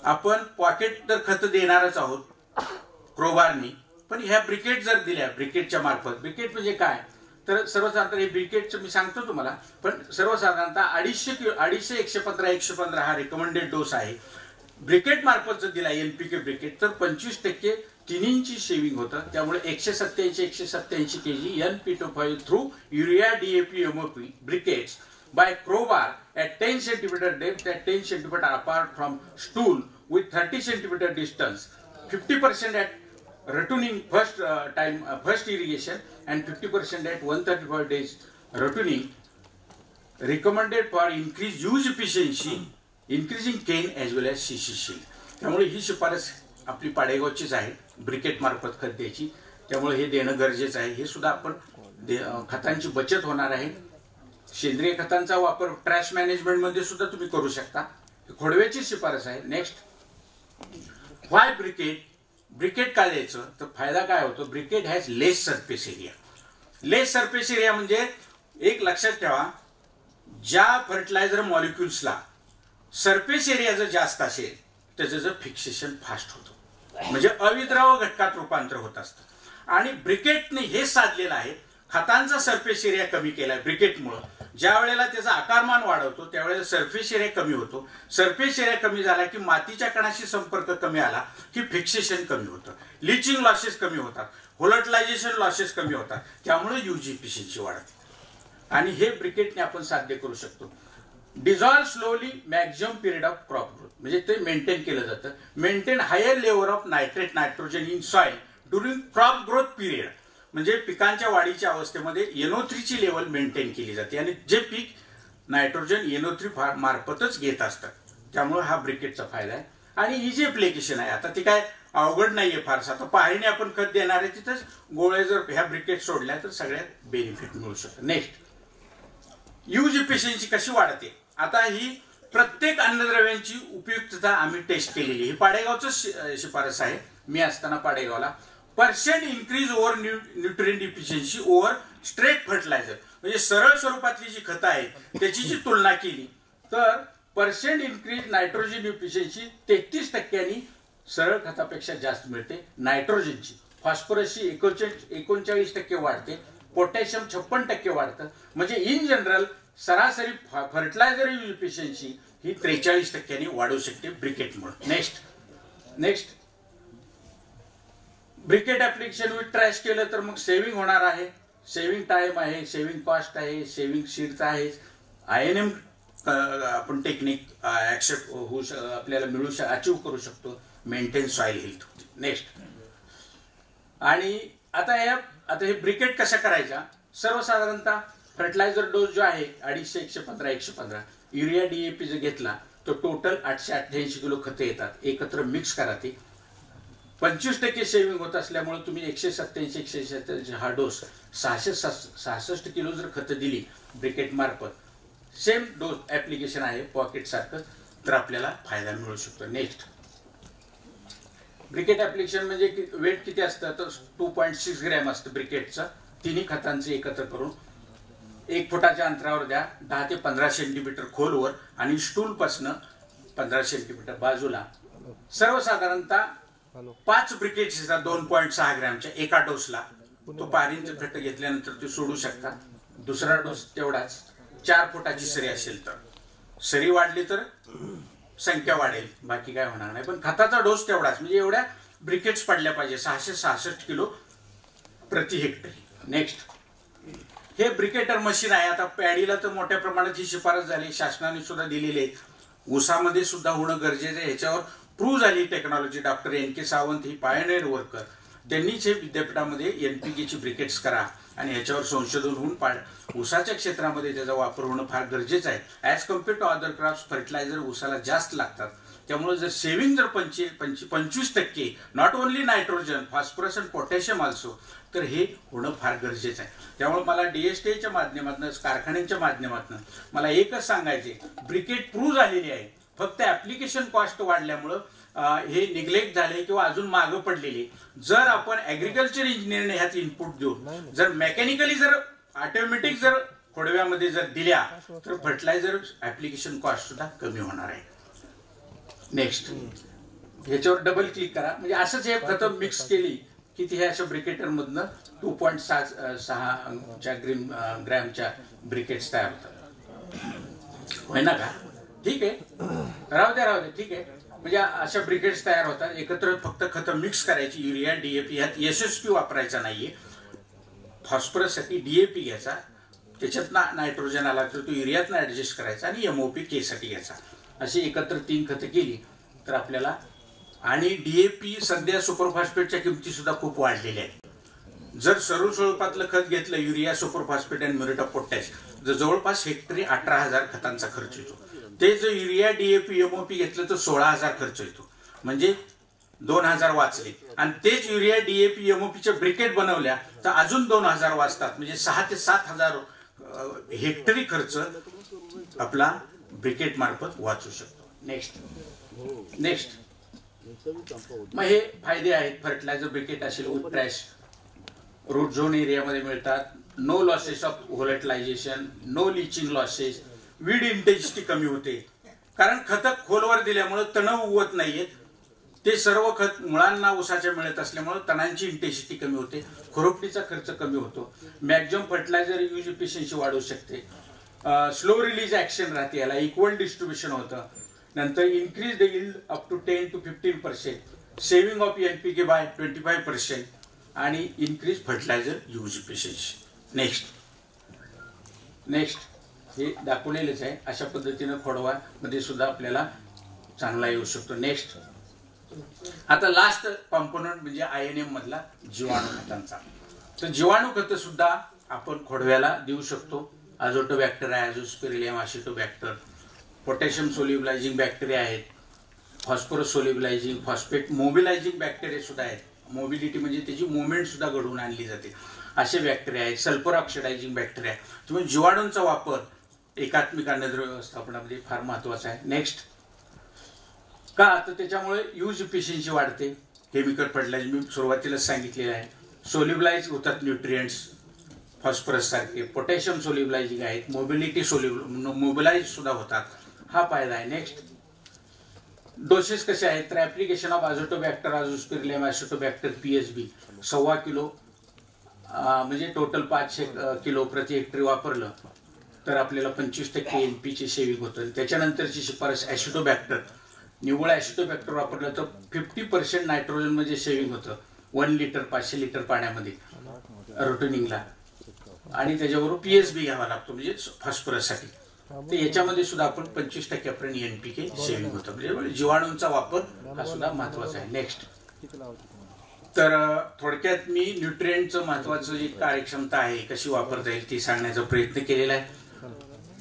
आपण पॉकेट तर खत देणारच आहोत क्रोबारनी, पण ह्या ब्रिकेट जर दिल्या ब्रिकेटच्या मार्फत, ब्रिकेट म्हणजे काय तर सर्वसाधारण हे ब्रिकेटचं मी सांगतो तुम्हाला, पण सर्वसाधारणतः 250-115 हा रिकमेंडेड डोस आहे. ब्रिकेट मार्फत जर दिला NPK ब्रिकेट तर 25% तिन्हींची शेविंग होतं. त्यामुळे 187 kg NP25 through urea DAP MOP briquettes by crowbar at 10 cm depth at 10 cm apart from stool with 30 cm distance, 50% at retaining first irrigation and 50% at 135 days retaining, recommended for increased use efficiency, increasing cane as well as CC shield. त्यामुळे ही शिफारस आपली पाडेगावचीच आहे briquette मार्फत खत द्यायची. त्यामुळे हे देणं गरजेचं आहे. हे सुद्धा आपण खतांची बचत होणार आहे. सेंद्रिय खतांचा वापर ट्रॅश मॅनेजमेंट मध्ये सुद्धा तुम्ही करू शकता. खोडव्याची शिफारस आहे. नेक्स्ट, व्हाय ब्रिकेट ब्रिकेट का द्यायचं तर फायदा काय होतो, briquette has less surface area. Less surface area म्हणजे एक लक्षात ठेवा, ज्या फर्टिलायझर मॉलिक्युल्सला सरफेस एरिया जर जास्त असेल त्याचं जर फिक्सेशन फास्ट होतं, म्हणजे अविद्राव्य घटकात रूपांतर होत असतं. आणि ब्रिकेटने हे साधलेलं आहे, खतांचा सरफेस एरिया कमी केलाय ब्रिकेटमुळं. ज्या वेळेला त्याचा आकारमान वाढवतो त्यावेळेला सरफेस एरिया कमी होतो. सरफेस एरिया कमी झाला की मातीच्या कणाशी संपर्क कमी आला की फिक्सेशन कमी होतं, लिचिंग लॉसेस कमी होतात, व्होलटायझेशन लॉसेस कमी होतात, त्यामुळे यूज इफिशियन्सी वाढते. आणि हे ब्रिकेटने आपण साध्य करू शकतो. Dissolve slowly maximum period of crop growth, म्हणजे ते मेंटेन केलं जातं. Maintain higher level of nitrate nitrogen in soil during crop growth period, म्हणजे पिकांच्या वाढीच्या अवस्थेमध्ये NO3 ची लेवल मेंटेन केली जाते आणि जे पीक नायट्रोजन NO3 मार्फतच घेत असतात. त्यामुळे हा ब्रिकेटचा फायदा आहे आणि इझी ऍप्लिकेशन आहे. आता ती काय अवघड नाहीये फारसा. आता पाहणीने आपण खत देणार आहे तिथंच गोळे जर ह्या ब्रिकेट सोडल्या तर सगळ्यात बेनिफिट मिळू शकतं. नेक्स्ट, यूज इफिशियन्सी कशी वाढते. आता ही प्रत्येक अन्नद्रव्यांची उपयुक्तता आम्ही टेस्ट केलेली. ही पाडेगावचं शिफारस आहे. मी असताना पाडेगावला percent increase over nutrient efficiency over straight fertiliser, म्हणजे सरळ स्वरूपातली जी खतं आहेत त्याची जी तुलना केली तर पर्सेंट इन्क्रीज नायट्रोजन इफिशियन्सी 33% सरळ खतापेक्षा जास्त मिळते. नायट्रोजनची, फॉस्फरसची 39% वाढते, पोटॅशियम 56% वाढतं. म्हणजे इन जनरल सरासरी फर्टिलायझर इफिशियन्सी ही 43% वाढू शकते ब्रिकेटमुळे. Next briquette application with trash केलं तर मग सेव्हिंग होणार आहे. सेव्हिंग टाइम आहे, सेव्हिंग कॉस्ट आहे, सेव्हिंग सीड्स आहे. INM आपण टेक्निक ऍक्सेप्ट होऊ आपल्याला मिळू अचीव्ह करू शकतो. Maintain soil health. नेक्स्ट, आणि आता हे ब्रिकेट कशा करायच्या. सर्वसाधारणतः फर्टिलायझर डोस जो आहे 250, 115, 115 युरिया DAP जर घेतला तर टोटल 888 किलो खते येतात. एकत्र मिक्स करा. ते 25% सेव्हिंग होत असल्यामुळे तुम्ही 187 हा डोस 666 किलो जर खतं दिली ब्रिकेट मार्फत, सेम डोस ऍप्लिकेशन आहे पॉकेट सारखं, तर आपल्याला फायदा मिळू शकतो. नेक्स्ट, ब्रिकेट ऍप्लिकेशन म्हणजे वेट किती असतं तर 2.6 ग्रॅम असतं ब्रिकेटचं. तिन्ही खतांचे एकत्र करून 1 फुटाच्या अंतरावर द्या, 10 ते 15 सेंटीमीटर खोलवर आणि स्टूल पासनं 15 सेंटीमीटर बाजूला. सर्वसाधारणतः 5 ब्रिकेट्स येतात 2.6 ग्रॅमच्या एका डोसला. तो पारींचे फट घेतल्यानंतर ते सोडू शकता. दुसरा डोस तेवढाच 4 फुटाची सरी असेल तर. सरी वाढली तर संख्या वाढेल, बाकी काय होणार नाही. पण खताचा डोस तेवढाच, म्हणजे एवढ्या ब्रिकेट्स पडल्या पाहिजे 666 किलो प्रति हेक्टरी. नेक्स्ट, हे ब्रिकेटर मशीन आहे. आता पॅडीला तर मोठ्या प्रमाणात ही शिफारस झाली, शासनाने सुद्धा दिलेली आहे. ऊसामध्ये सुद्धा होणं गरजेचं आहे. ह्याच्यावर प्रूव्ह झाली टेक्नॉलॉजी. डॉक्टर NK सावंत ही पायनियर वर्कर, त्यांनीच हे विद्यापीठामध्ये NPKची ब्रिकेट्स करा आणि ह्याच्यावर संशोधन होऊन ऊसाच्या क्षेत्रामध्ये त्याचा वापर होणं फार गरजेचं आहे. As compare to other crops fertiliser ऊसाला जास्त लागतात. त्यामुळे जर सेव्हिंग जर 25% नॉट ओनली नायट्रोजन, फॉस्फरस आणि पोटॅशियम ऑल्सो, तर हे होणं फार गरजेचं आहे. त्यामुळे मला DSTच्या माध्यमातून, कारखान्यांच्या माध्यमातून मला एकच सांगायचे, ब्रिकेट प्रूव्ह झालेली आहे. फक्त ऍप्लिकेशन कॉस्ट वाढल्यामुळं हे निग्लेक्ट झाले किंवा अजून मागं पडलेले. जर आपण ऍग्रिकल्चर इंजिनिअरने ह्यात इनपुट देऊन जर मेकॅनिकली जर ऑटोमॅटिक जर खोडव्यामध्ये जर दिल्या तर फर्टिलायझर ऍप्लिकेशन कॉस्ट सुद्धा कमी होणार आहे. नेक्स्ट, ह्याच्यावर डबल क्लिक करा. म्हणजे असंच हे खतं मिक्स केली की ती ह्या अशा ब्रिकेटरमधनं 2.6 ग्रॅमच्या ब्रिकेट्स तयार होतात. होय ना का? ठीक आहे, राहू दे, ठीक आहे. म्हणजे अशा ब्रिकेट्स तयार होतात. एकत्र फक्त खतं मिक्स करायची. युरिया DAP ह्यात SSP वापरायचा नाहीये. फॉस्फरससाठी DAP घ्यायचा, त्याच्यात नायट्रोजन आला तर तो युरियातनं ऍडजस्ट करायचा आणि MOP K साठी घ्यायचा. अशी एकत्र 3 खतं केली तर आपल्याला. आणि DAP सध्या सुपरफॉस्फेटच्या किमती सुद्धा खूप वाढलेल्या आहेत. जर सर्व स्वरूपातलं खत घेतलं युरिया, सुपरफॉस्फेट आणि म्युरेट ऑफ पोटॅश, तर जवळपास हेक्टरी 18,000 खतांचा खर्च येतो. ते जर युरिया DAP MOP घेतलं तर 16,000 खर्च येतो. म्हणजे 2,000 वाचले. आणि तेच युरिया DAP MOPच्या ब्रिकेट बनवल्या तर अजून 2,000 वाचतात. म्हणजे 6,000 ते 7,000 हेक्टरी खर्च आपला ब्रिकेट मार्फत वाचू शकतो. नेक्स्ट, मग हे फायदे आहेत. फर्टिलायझर ब्रिकेट असेल, उड ट्रॅश रूट झोन एरियामध्ये मिळतात. No losses of volatilisation, no leaching losses, weed intensity कमी होते, कारण खतं खोलवर दिल्यामुळे तण उगवत नाहीयेत. ते सर्व खत मुळांना ऊसाच्या मिळत असल्यामुळे तणांची इंटेन्सिटी कमी होते, खुरपणीचा खर्च कमी होतो. मॅक्झिमम फर्टिलायझर यूज इफिशियन्सी वाढू शकते. स्लो रिलीज ऍक्शन राहते, याला इक्वल डिस्ट्रीब्युशन होतं. नंतर increase the yield up to 10 to 15%, saving of NPK by 25%, आणि increase fertiliser use efficiency. Next हे दाखवलेलेच आहे. अशा पद्धतीनं खोडवा मध्ये सुद्धा आपल्याला चांगला येऊ शकतो. नेक्स्ट आता लास्ट कॉम्पोनंट म्हणजे INM मधला जीवाणू खतांचा. तर जीवाणू खत सुद्धा आपण खोडव्याला देऊ शकतो. अझोटोबॅक्टर, अझोस्पेरिलियम, असिटोबॅक्टर, पोटॅशियम सोल्युबलायझिंग बॅक्टेरिया आहेत, phosphorus solubilising, phosphate mobilising bacteria सुद्धा आहेत. मोबिलिटी म्हणजे त्याची मुवमेंट सुद्धा घडवून आणली जाते, असे बॅक्टेरिया आहेत. सल्फर ऑक्सिडायझिंग बॅक्टेरिया किंवा जीवाणूंचा वापर एकात्मिक अन्नद्रव्य व्यवस्थापनामध्ये फार महत्वाचा आहे. नेक्स्ट का, तर त्याच्यामुळे यूज इफिशियन्सी वाढते. केमिकल फर्टिलायझर मी सुरुवातीलाच सांगितलेलं आहे. सोल्युबलाइज होतात न्यूट्रिएंट्स, फॉस्फरस सारखे. पोटॅशियम सोल्युबलायझिंग आहेत, मोबिलिटी मोबिलाइज सुद्धा होतात, हा फायदा आहे. नेक्स्ट डोसेस कसे आहेत, तर ऍप्लिकेशन ऑफ अझोटोबॅक्टर, अझोस्पेरिलियम, असिटोबॅक्टर PSB 1.25 किलो म्हणजे टोटल 500 किलो प्रति हेक्टरी वापरलं तर आपल्याला 25% NP सेविंग होतं. त्याच्यानंतरची शिफारस ऍसिटोबॅक्टर, निव्वळ ऍसिटोबॅक्टर वापरलं तर 50% नायट्रोजन म्हणजे सेविंग होतं 1 लिटर 500 लिटर पाण्यामध्ये रोटनिंगला, आणि त्याच्याबरोबर PSB घ्यावा लागतो म्हणजे फॉस्फरससाठी. तर याच्यामध्ये सुद्धा आपण 25% NPK सेविंग होतं. म्हणजे जीवाणूंचा वापर हा सुद्धा महत्वाचा आहे. नेक्स्ट तर थोडक्यात मी न्यूट्रिएंटचं महत्वाचं जी कार्यक्षमता आहे कशी वापरता येईल ती सांगण्याचा प्रयत्न केलेला आहे.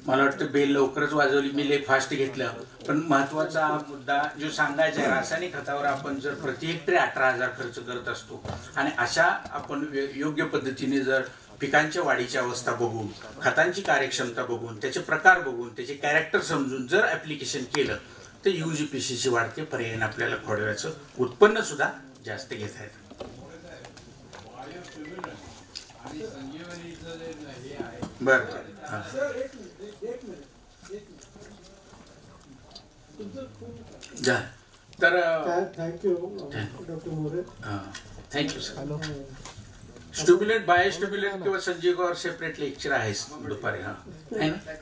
मला वाटतं बेल लवकरच वाजवली, मी लय फास्ट घेतलं, पण महत्वाचा मुद्दा जो सांगायचा आहे, रासायनिक खतावर आपण जर प्रति हेक्टरी 18,000 खर्च करत असतो आणि अशा आपण योग्य पद्धतीने जर पिकांच्या वाढीची अवस्था बघून, खतांची कार्यक्षमता बघून, त्याचे प्रकार बघून, त्याचे कॅरेक्टर समजून जर ऍप्लिकेशन केलं तर यूज इफिशियन्सी वाढते. पर्यायीने आपल्याला खोडव्याचं उत्पन्न सुद्धा जास्त घेता येतं. बर तर thank you doctor More. Thank you sir. Stimulate, biostimulate किंवा संजीववर सेपरेट लेक्चर आहे दुपारी.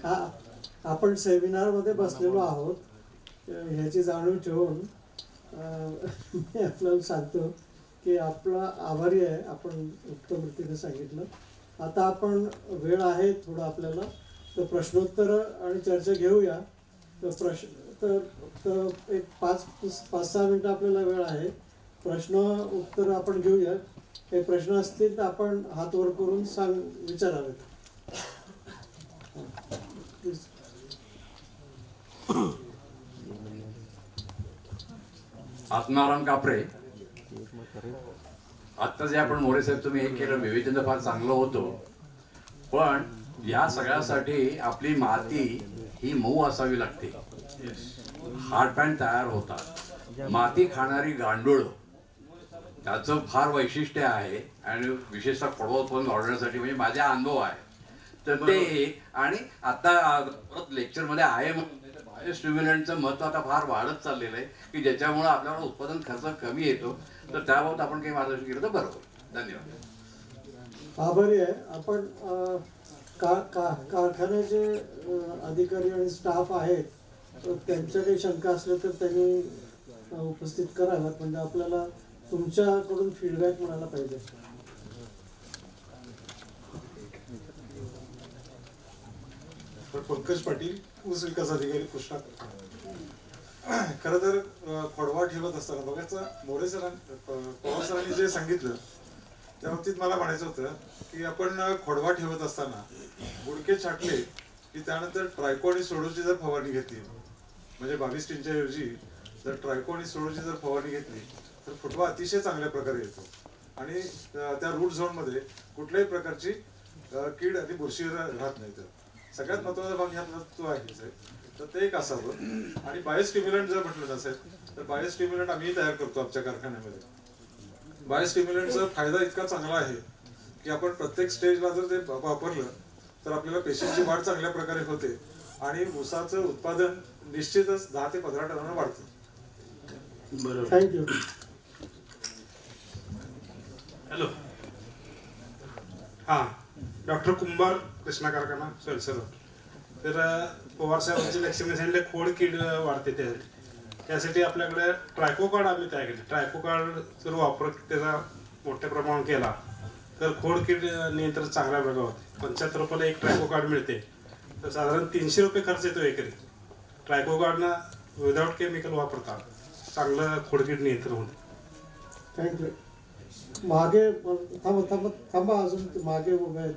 हा आपण सेमिनार मध्ये बसलेलो आहोत, ह्याची जाणीव ठेवून मी आपल्याला सांगतो की आपला आभारी आहे, आपण उत्तम रीतीने सांगितलं. आता आपण वेळ आहे थोडं आपल्याला, तर प्रश्नोत्तर आणि चर्चा घेऊया. तर एक 5-6 मिनिटं आपल्याला वेळ आहे. प्रश्न उत्तर आपण घेऊया. काही प्रश्न असतील तर आपण हात वर करून विचारावेत. आत्माराम कापरे. आत्ता जे आपण मोरे साहेब तुम्ही हे केलं विवेचन फार चांगलं होतं, पण या सगळ्यासाठी आपली माती ही मऊ असावी लागते. हार्ड पॅन तयार होतात. माती खाणारी गांडूळ त्याचं फार वैशिष्ट्य आहे आणि विशेषतः खोडवा उत्पन्न वाढवण्यासाठी म्हणजे माझा अनुभव आहे. तर ते आणि आता परत लेक्चरमध्ये आहे बायोस्टिम्युलंटचं महत्व आता फार वाढत चाललेलं आहे की ज्याच्यामुळे आपल्याला उत्पादन खर्च कमी येतो. तर त्याबाबत आपण काही मार्गदर्शन केलं तर बरोबर. धन्यवाद. आभारी आहे. आपण कारखान्याचे अधिकारी आणि स्टाफ आहेत, त्यांच्या काही शंका असल्या तर त्यांनी उपस्थित कराव्यात, म्हणजे आपल्याला तुमच्याकडून फीडबॅक मिळाला पाहिजे. पंकज पाटील, ऊस विकास अधिकारी, कृष्णा. खरं तर खोडवा ठेवत असताना बघायचं, मोरे सरांनी पवार सरांनी जे सांगितलं त्या बाबतीत मला म्हणायचं होतं की आपण खोडवा ठेवत असताना बुडके छाटले की त्यानंतर ट्रायको आणि सोडोची जर फवारणी घेतली, म्हणजे 22 ऐवजी जर ट्रायको आणि सोडोची जर फवारणी घेतली तर फुटवा अतिशय चांगल्या प्रकारे येतो आणि त्या रूट झोन मध्ये कुठल्याही प्रकारची कीड आणि बुरशी राहत नाही. तर सगळ्यात महत्वाचा भाग ह्यात तो आहे साहेब. तर ते एक असावं. आणि बायोस्टिम्युलंट जर म्हटलं नसेल तर बायोस्टिम्युलंट आम्ही तयार करतो आमच्या कारखान्यामध्ये. बायोस्टिम्युलंटचा फायदा इतका चांगला आहे की आपण प्रत्येक स्टेजला जर ते वापरलं तर आपल्याला पेशींची वाढ चांगल्या प्रकारे होते आणि ऊसाचं उत्पादन निश्चितच 10 ते 15 टनानं वाढतं. बरोबर. थँक्यू. हॅलो, हां, डॉक्टर कुंभार कृष्णा कारखाना सर. तर पवार साहेबांची लक्ष्मी सांगितले खोड कीड वाढते त्यासाठी आपल्याकडे ट्रायकोकार्ड आम्ही तयार केले. ट्रायकोकार्ड जर वापर त्याचा मोठ्या प्रमाणात केला तर खोड कीड नियंत्रण चांगल्या प्रकारे होते. 75 रुपयाला एक ट्रायकोकार्ड मिळते, तर साधारण 300 रुपये खर्च येतो एकरी. ट्रायकोकार्डनं विदाऊट केमिकल वापरता चांगलं खोडकीड नियंत्रण होते. थँक्यू. मागे थांबा अजून मागे उभे आहेत.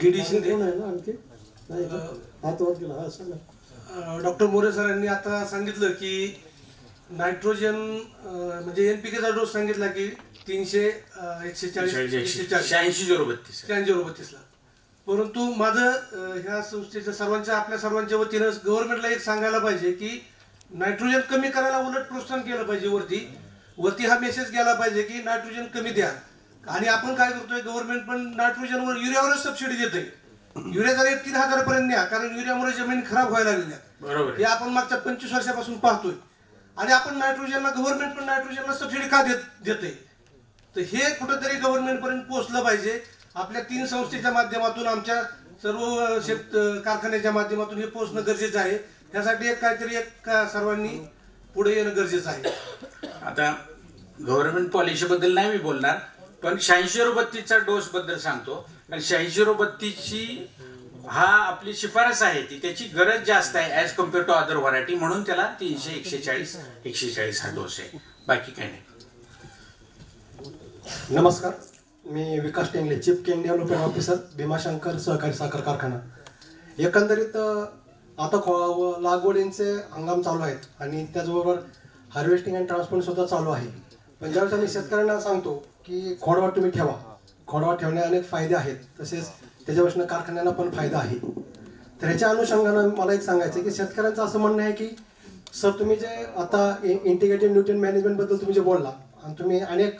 गिडी शिंदे. कोण आहे ना आणखी? नाही का? हात वर केला. हा सांगा. डॉक्टर मोरे सरांनी आता सांगितलं की नायट्रोजन म्हणजे NPK डोस सांगितला की 300 140 86 ला. परंतु माझं ह्या संस्थेच्या सर्वांच्या आपल्या सर्वांच्या वतीनं गव्हर्नमेंटला एक सांगायला पाहिजे की नायट्रोजन कमी करायला उलट प्रोत्साहन केलं पाहिजे. वरती हा मेसेज गेला पाहिजे की नायट्रोजन कमी द्या. आणि आपण काय करतोय, गव्हर्नमेंट पण नायट्रोजनवर युरियावरच सबसिडी देते. युरिया जर 3,000 पर्यंत न्या, कारण युरियामुळे जमीन खराब व्हायला लागल्या. बरोबर. हे आपण मागच्या 25 वर्षापासून पाहतोय. आणि आपण नायट्रोजनला गव्हर्नमेंट पण नायट्रोजनला सबसिडी का देते. तर हे कुठंतरी गव्हर्नमेंट पर्यंत पोहोचलं पाहिजे. आपल्या 3 संस्थेच्या माध्यमातून आमच्या सर्व कारखान्याच्या माध्यमातून हे पोहोचणं गरजेचं आहे. त्यासाठी एक सर्वांनी पुढे येणं गरजेचं आहे. आता गव्हर्नमेंट पॉलिसीबद्दल नाही मी बोलणार, पण 86 डोस बद्दल सांगतो. कारण 86 हा आपली शिफारस आहे, ती त्याची गरज जास्त आहे as compare to other variety, म्हणून त्याला 300 140 हा डोस आहे. बाकी काही नाही. नमस्कार, मी विकास टेंगले, चीफ केन डेव्हलपमेंट ऑफिसर, भीमाशंकर सहकारी साखर कारखाना. एकंदरीत आता लागवडींचे हंगाम चालू आहेत आणि त्याचबरोबर हार्वेस्टिंग अँड ट्रान्सपोर्ट सुद्धा चालू आहे. पण ज्यावेळेस आम्ही शेतकऱ्यांना सांगतो की खोडवाट तुम्ही ठेवा, खोडवाट ठेवणे अनेक फायदे आहेत, तसेच त्याच्यापासून कारखान्यांना पण फायदा आहे. तर ह्याच्या अनुषंगानं मला एक सांगायचं की शेतकऱ्यांचं असं म्हणणं आहे की सर तुम्ही जे आता इंटिग्रेटेड न्यूट्रिएंट मॅनेजमेंटबद्दल तुम्ही जे बोलला आणि तुम्ही अनेक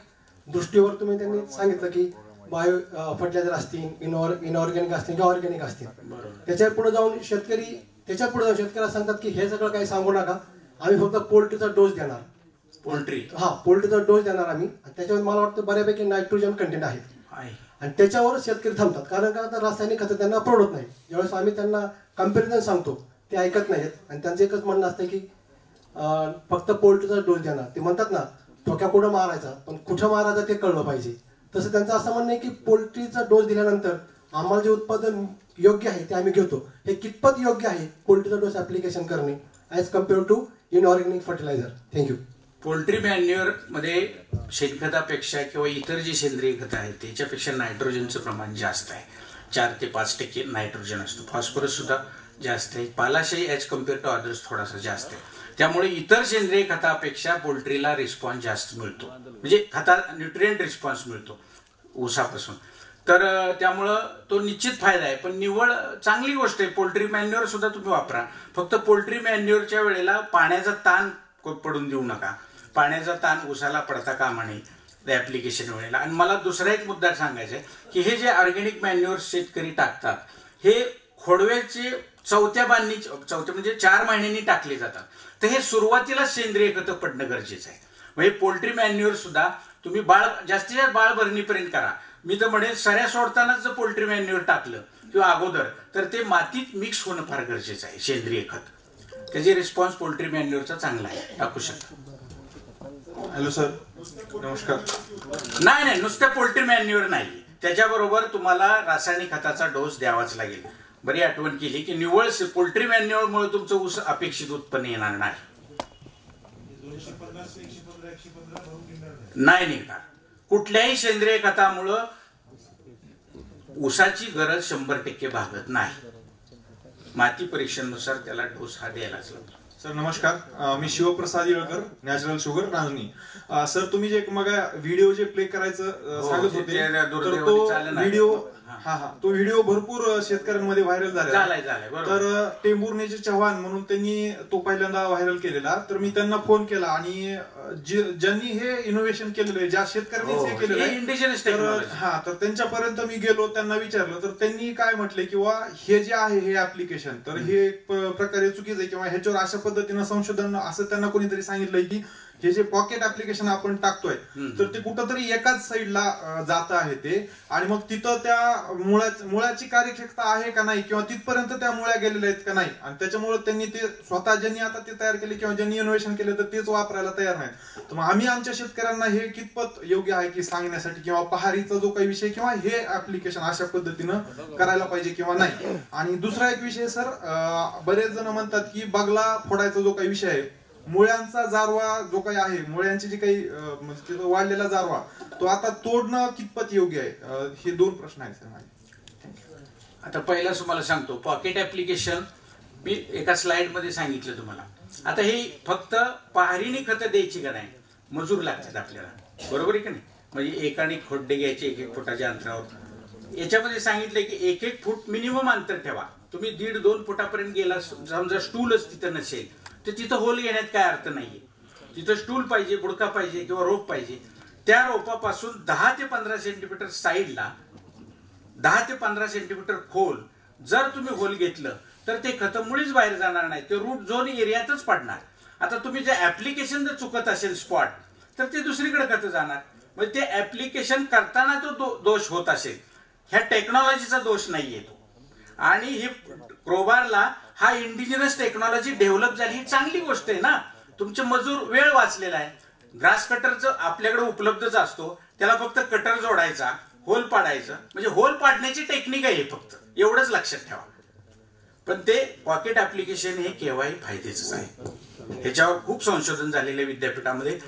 दृष्टीवर तुम्ही त्यांनी सांगितलं की बायो फर्टिलायझर असतील, इनऑर्गॅनिक असतील किंवा ऑर्गॅनिक असतील, त्याच्या पुढे जाऊन शेतकऱ्याला सांगतात की हे सगळं काही सांगू नका, आम्ही फक्त पोल्ट्रीचा डोस देणार. पोल्ट्रीचा डोस देणार आम्ही. त्याच्यावर मला वाटतं बऱ्यापैकी नायट्रोजन कंटेंट आहे आणि त्याच्यावर शेतकरी थांबतात. कारण का आता रासायनिक खतं त्यांना परवडत नाही. ज्यावेळेस आम्ही त्यांना कम्पॅरिझन सांगतो ते ऐकत नाहीत आणि त्यांचं एकच म्हणणं असतं की फक्त पोल्ट्रीचा डोस देणार. ते म्हणतात ना ठोक्या कुठं मारायचा, पण कुठं मारायचा ते कळलं पाहिजे. तसं त्यांचं असं म्हणणं आहे की पोल्ट्रीचा डोस दिल्यानंतर आम्हाला जे उत्पादन योग्य आहे ते आम्ही घेतो. हे कितपत योग्य आहे पोल्ट्रीचा डोस ऍप्लिकेशन करणे as compare to inorganic fertiliser? Thank you. Poultry manure मध्ये शेणखतापेक्षा किंवा इतर जी सेंद्रिय खतं आहेत त्याच्यापेक्षा नायट्रोजनचं प्रमाण जास्त आहे. 4 ते 5% नायट्रोजन असतो. फॉस्फरस सुद्धा जास्त आहे. पालाशही ॲज कम्पेअर टू अदर्स थोडासा जास्त आहे. त्यामुळे इतर सेंद्रिय खतापेक्षा पोल्ट्रीला रिस्पॉन्स जास्त मिळतो, म्हणजे न्यूट्रिएंट रिस्पॉन्स मिळतो ऊसापासून. तर त्यामुळं तो निश्चित फायदा आहे. पण निव्वळ चांगली गोष्ट आहे. पोल्ट्री मॅन्युअर सुद्धा तुम्ही वापरा. फक्त पोल्ट्री मॅन्युअरच्या वेळेला पाण्याचा ताण पडून देऊ नका. पाण्याचा ताण ऊसाला पडता कामा नये ऍप्लिकेशन वेळेला. आणि मला दुसरा एक मुद्दा सांगायचा आहे की हे जे ऑर्गॅनिक मॅन्युअर शेतकरी टाकतात हे खोडव्याचे चौथ्या म्हणजे 4 महिन्यांनी टाकले जातात. तर हे सुरुवातीला सेंद्रिय खतं पडणं गरजेचं आहे. म्हणजे पोल्ट्री मॅन्युअर सुद्धा तुम्ही जास्तीत जास्त बाळभरणीपर्यंत करा. मी तर म्हणेन सऱ्या सोडतानाच जर पोल्ट्री मॅन्युअर टाकलं किंवा अगोदर तर ते मातीत मिक्स होणं फार गरजेचं आहे. सेंद्रिय खत त्याचे रिस्पॉन्स पोल्ट्री मॅन्युअरचा चांगला आहे, टाकू शकता. हॅलो सर, नमस्कार. नाही नुसतं पोल्ट्री मॅन्युअर नाही, त्याच्याबरोबर तुम्हाला रासायनिक खताचा डोस द्यावाच लागेल. बरी आठवण केली की निव्वळ पोल्ट्री मॅन्युअरमुळे तुमचं ऊस अपेक्षित उत्पन्न येणार नाही निघणार. कुठल्याही सेंद्रिय खतामुळं ऊसाची गरज 100% भागत नाही. माती परीक्षेनुसार त्याला डोस हा द्यायलाच लागतो. सर नमस्कार, मी शिवप्रसाद येळकर, नॅचरल शुगर, नांदणी. सर तुम्ही जे मग व्हिडिओ जे प्ले करायचं सांगत होते तर तो व्हिडिओ हा हा तो व्हिडिओ भरपूर शेतकऱ्यांमध्ये व्हायरल झालाय. तर टेंभुर्णीचे चव्हाण म्हणून त्यांनी तो पहिल्यांदा व्हायरल केलेला. तर मी त्यांना फोन केला आणि ज्यांनी हे इनोव्हेशन केलेलं आहे, ज्या शेतकऱ्यांनी हे केलेलं आहे, तर त्यांच्यापर्यंत मी गेलो, त्यांना विचारलं. तर त्यांनी काय म्हटले किंवा हे जे आहे हे ऍप्लिकेशन तर हे एक प्रकारे चुकीचं आहे किंवा ह्याच्यावर अशा पद्धतीनं संशोधन असं त्यांना कोणीतरी सांगितलंय की हे जे पॉकेट ऍप्लिकेशन आपण टाकतोय तर ते कुठंतरी एकाच साईडला जात आहे ते, आणि मग तिथं त्या मुळाची कार्यक्षमता आहे का नाही किंवा तिथपर्यंत त्या मुळ्या गेलेल्या आहेत का नाही, आणि त्याच्यामुळे त्यांनी ते स्वतः ज्यांनी आता ते तयार केले किंवा ज्यांनी इनोव्हेशन केले तर तेच वापरायला तयार नाहीत. तर मग आम्ही आमच्या शेतकऱ्यांना हे कितपत योग्य आहे की सांगण्यासाठी किंवा पहारीचा जो काही विषय किंवा हे ऍप्लिकेशन अशा पद्धतीनं करायला पाहिजे किंवा नाही. आणि दुसरा एक विषय सर, बरेच जण म्हणतात की बगला फोडायचा जो काही विषय आहे, मुळ्यांचा जारवा जो काही आहे, मुळ्यांची जी काही म्हणजे वाढलेला जारवा तो आता तोडणं कितपत योग्य आहे, हे दोन प्रश्न आहेत सर माझे. आता पहिलाच तुम्हाला सांगतो, पॉकेट ऍप्लिकेशन मी एका स्लाइड मध्ये सांगितलं तुम्हाला. आता हे फक्त पहारीने खतं द्यायची का नाही, मजूर लागतात आपल्याला, बरोबर आहे का नाही. म्हणजे एकाने खड्डे घ्यायचे 1-1 फुटाच्या अंतरावर. याच्यामध्ये सांगितलंय की 1-1 फूट मिनिमम अंतर ठेवा. तुम्ही 1.5-2 फुटापर्यंत गेला, समजा स्टूलच तिथं नसेल तर तिथं होल घेण्यात काय अर्थ नाहीये. तिथं स्टूल पाहिजे, बुडका पाहिजे किंवा रोप पाहिजे. त्या रोपापासून 10 ते 15 सेंटीमीटर साईडला 10 ते 15 सेंटीमीटर खोल जर तुम्ही होल घेतलं तर ते खतं मुळीच बाहेर जाणार नाही, ते रूट झोन एरियातच पडणार. आता तुम्ही जे ऍप्लिकेशन जर चुकत असेल स्पॉट तर ते दुसरीकडे खतं जाणार. म्हणजे ते ऍप्लिकेशन करताना तो दोष होत असेल, ह्या टेक्नॉलॉजीचा दोष नाहीये तो. आणि हे क्रोबारला हा इंडिजिनस टेक्नॉलॉजी डेव्हलप झाली ही चांगली गोष्ट आहे ना. तुमचे मजूर वेळ वाचलेला आहे. ग्रास कटरचं आपल्याकडे उपलब्धच असतो, त्याला फक्त कटर जोडायचा, होल पाडायचं, म्हणजे होल पाडण्याची टेक्निक आहे फक्त, एवढंच लक्षात ठेवा. पण ते पॉकेट ऍप्लिकेशन हे केव्हाही फायद्याचंच आहे. ह्याच्यावर खूप संशोधन झालेलं आहे विद्यापीठामध्ये.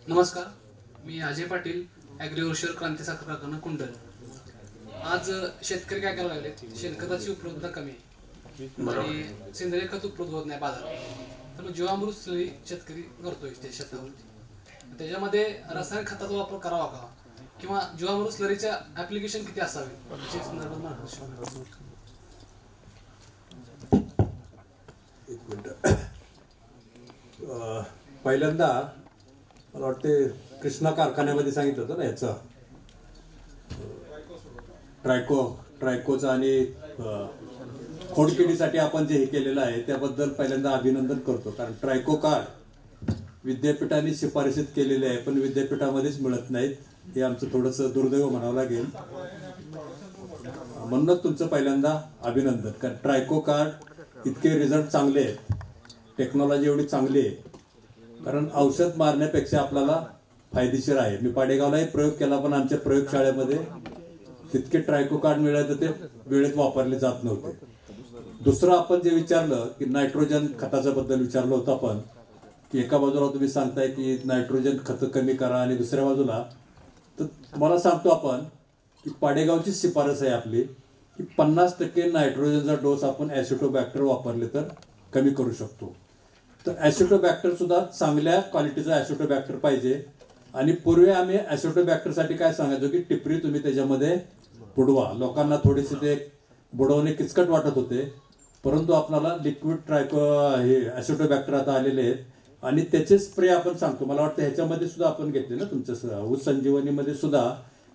नमस्कार, मी अजय पाटील, ॲग्रिकल्चर क्रांती साखर कारखाना कुंडल. आज शेतकरी काय करायला लागले, शेणखताची उपलब्धता कमी आहे आणि सेंद्रिय खत उपलब्ध होत नाही बाजारात. तर मग जीवामृत स्लरी शेतकरी करतोय त्या शेतावरती. त्याच्यामध्ये रासायनिक खताचा वापर करावा का किंवा जीवामृत स्लरीच्या ऍप्लिकेशन किती असावे याच्या संदर्भात मार्गदर्शन. पहिल्यांदा मला वाटते कृष्णा कारखान्यामध्ये सांगितलं होतं ना याचं ट्रायकोचं आणि खोडकिडीसाठी आपण जे हे केलेलं आहे त्याबद्दल पहिल्यांदा अभिनंदन करतो. कारण ट्रायको कार्ड विद्यापीठाने शिफारशीत केलेले आहे पण विद्यापीठामध्येच मिळत नाहीत, हे आमचं थोडंसं दुर्दैव म्हणावं लागेल. म्हणूनच तुमचं पहिल्यांदा अभिनंदन. कारण ट्रायको कार्ड इतके रिझल्ट चांगले आहेत, टेक्नॉलॉजी एवढी चांगली आहे, कारण औषध मारण्यापेक्षा आपल्याला फायदेशीर आहे. मी पाडेगावलाही प्रयोग केला पण आमच्या प्रयोगशाळेमध्ये तितके ट्रायको कार्ड मिळाले तर ते वेळेत वापरले जात नव्हते. दुसरं आपण जे विचारलं की नायट्रोजन खताच्या बद्दल विचारलं होतं आपण, की एका बाजूला तुम्ही सांगताय की नायट्रोजन खतं कमी करा आणि दुसऱ्या बाजूला, तर तुम्हाला सांगतो आपण की पाडेगावची शिफारस आहे आपली की 50% नायट्रोजनचा डोस आपण ॲसिटोबॅक्टर वापरले तर कमी करू शकतो. तर ॲसिटोबॅक्टर सुद्धा चांगल्या क्वालिटीचा ॲसिटोबॅक्टर पाहिजे. आणि पूर्वी आम्ही ॲसिटोबॅक्टरसाठी काय सांगायचो की टिपरी तुम्ही त्याच्यामध्ये बुडवा. लोकांना थोडेसे ते बुडवणे किचकट वाटत होते, परंतु आपल्याला लिक्विड हे ॲसिटोबॅक्टर आता आलेले आहेत आणि त्याचे स्प्रे आपण सांगतो. मला वाटतं ह्याच्यामध्ये सुद्धा आपण घेतले ना तुमच्या ऊस संजीवनीमध्ये सुद्धा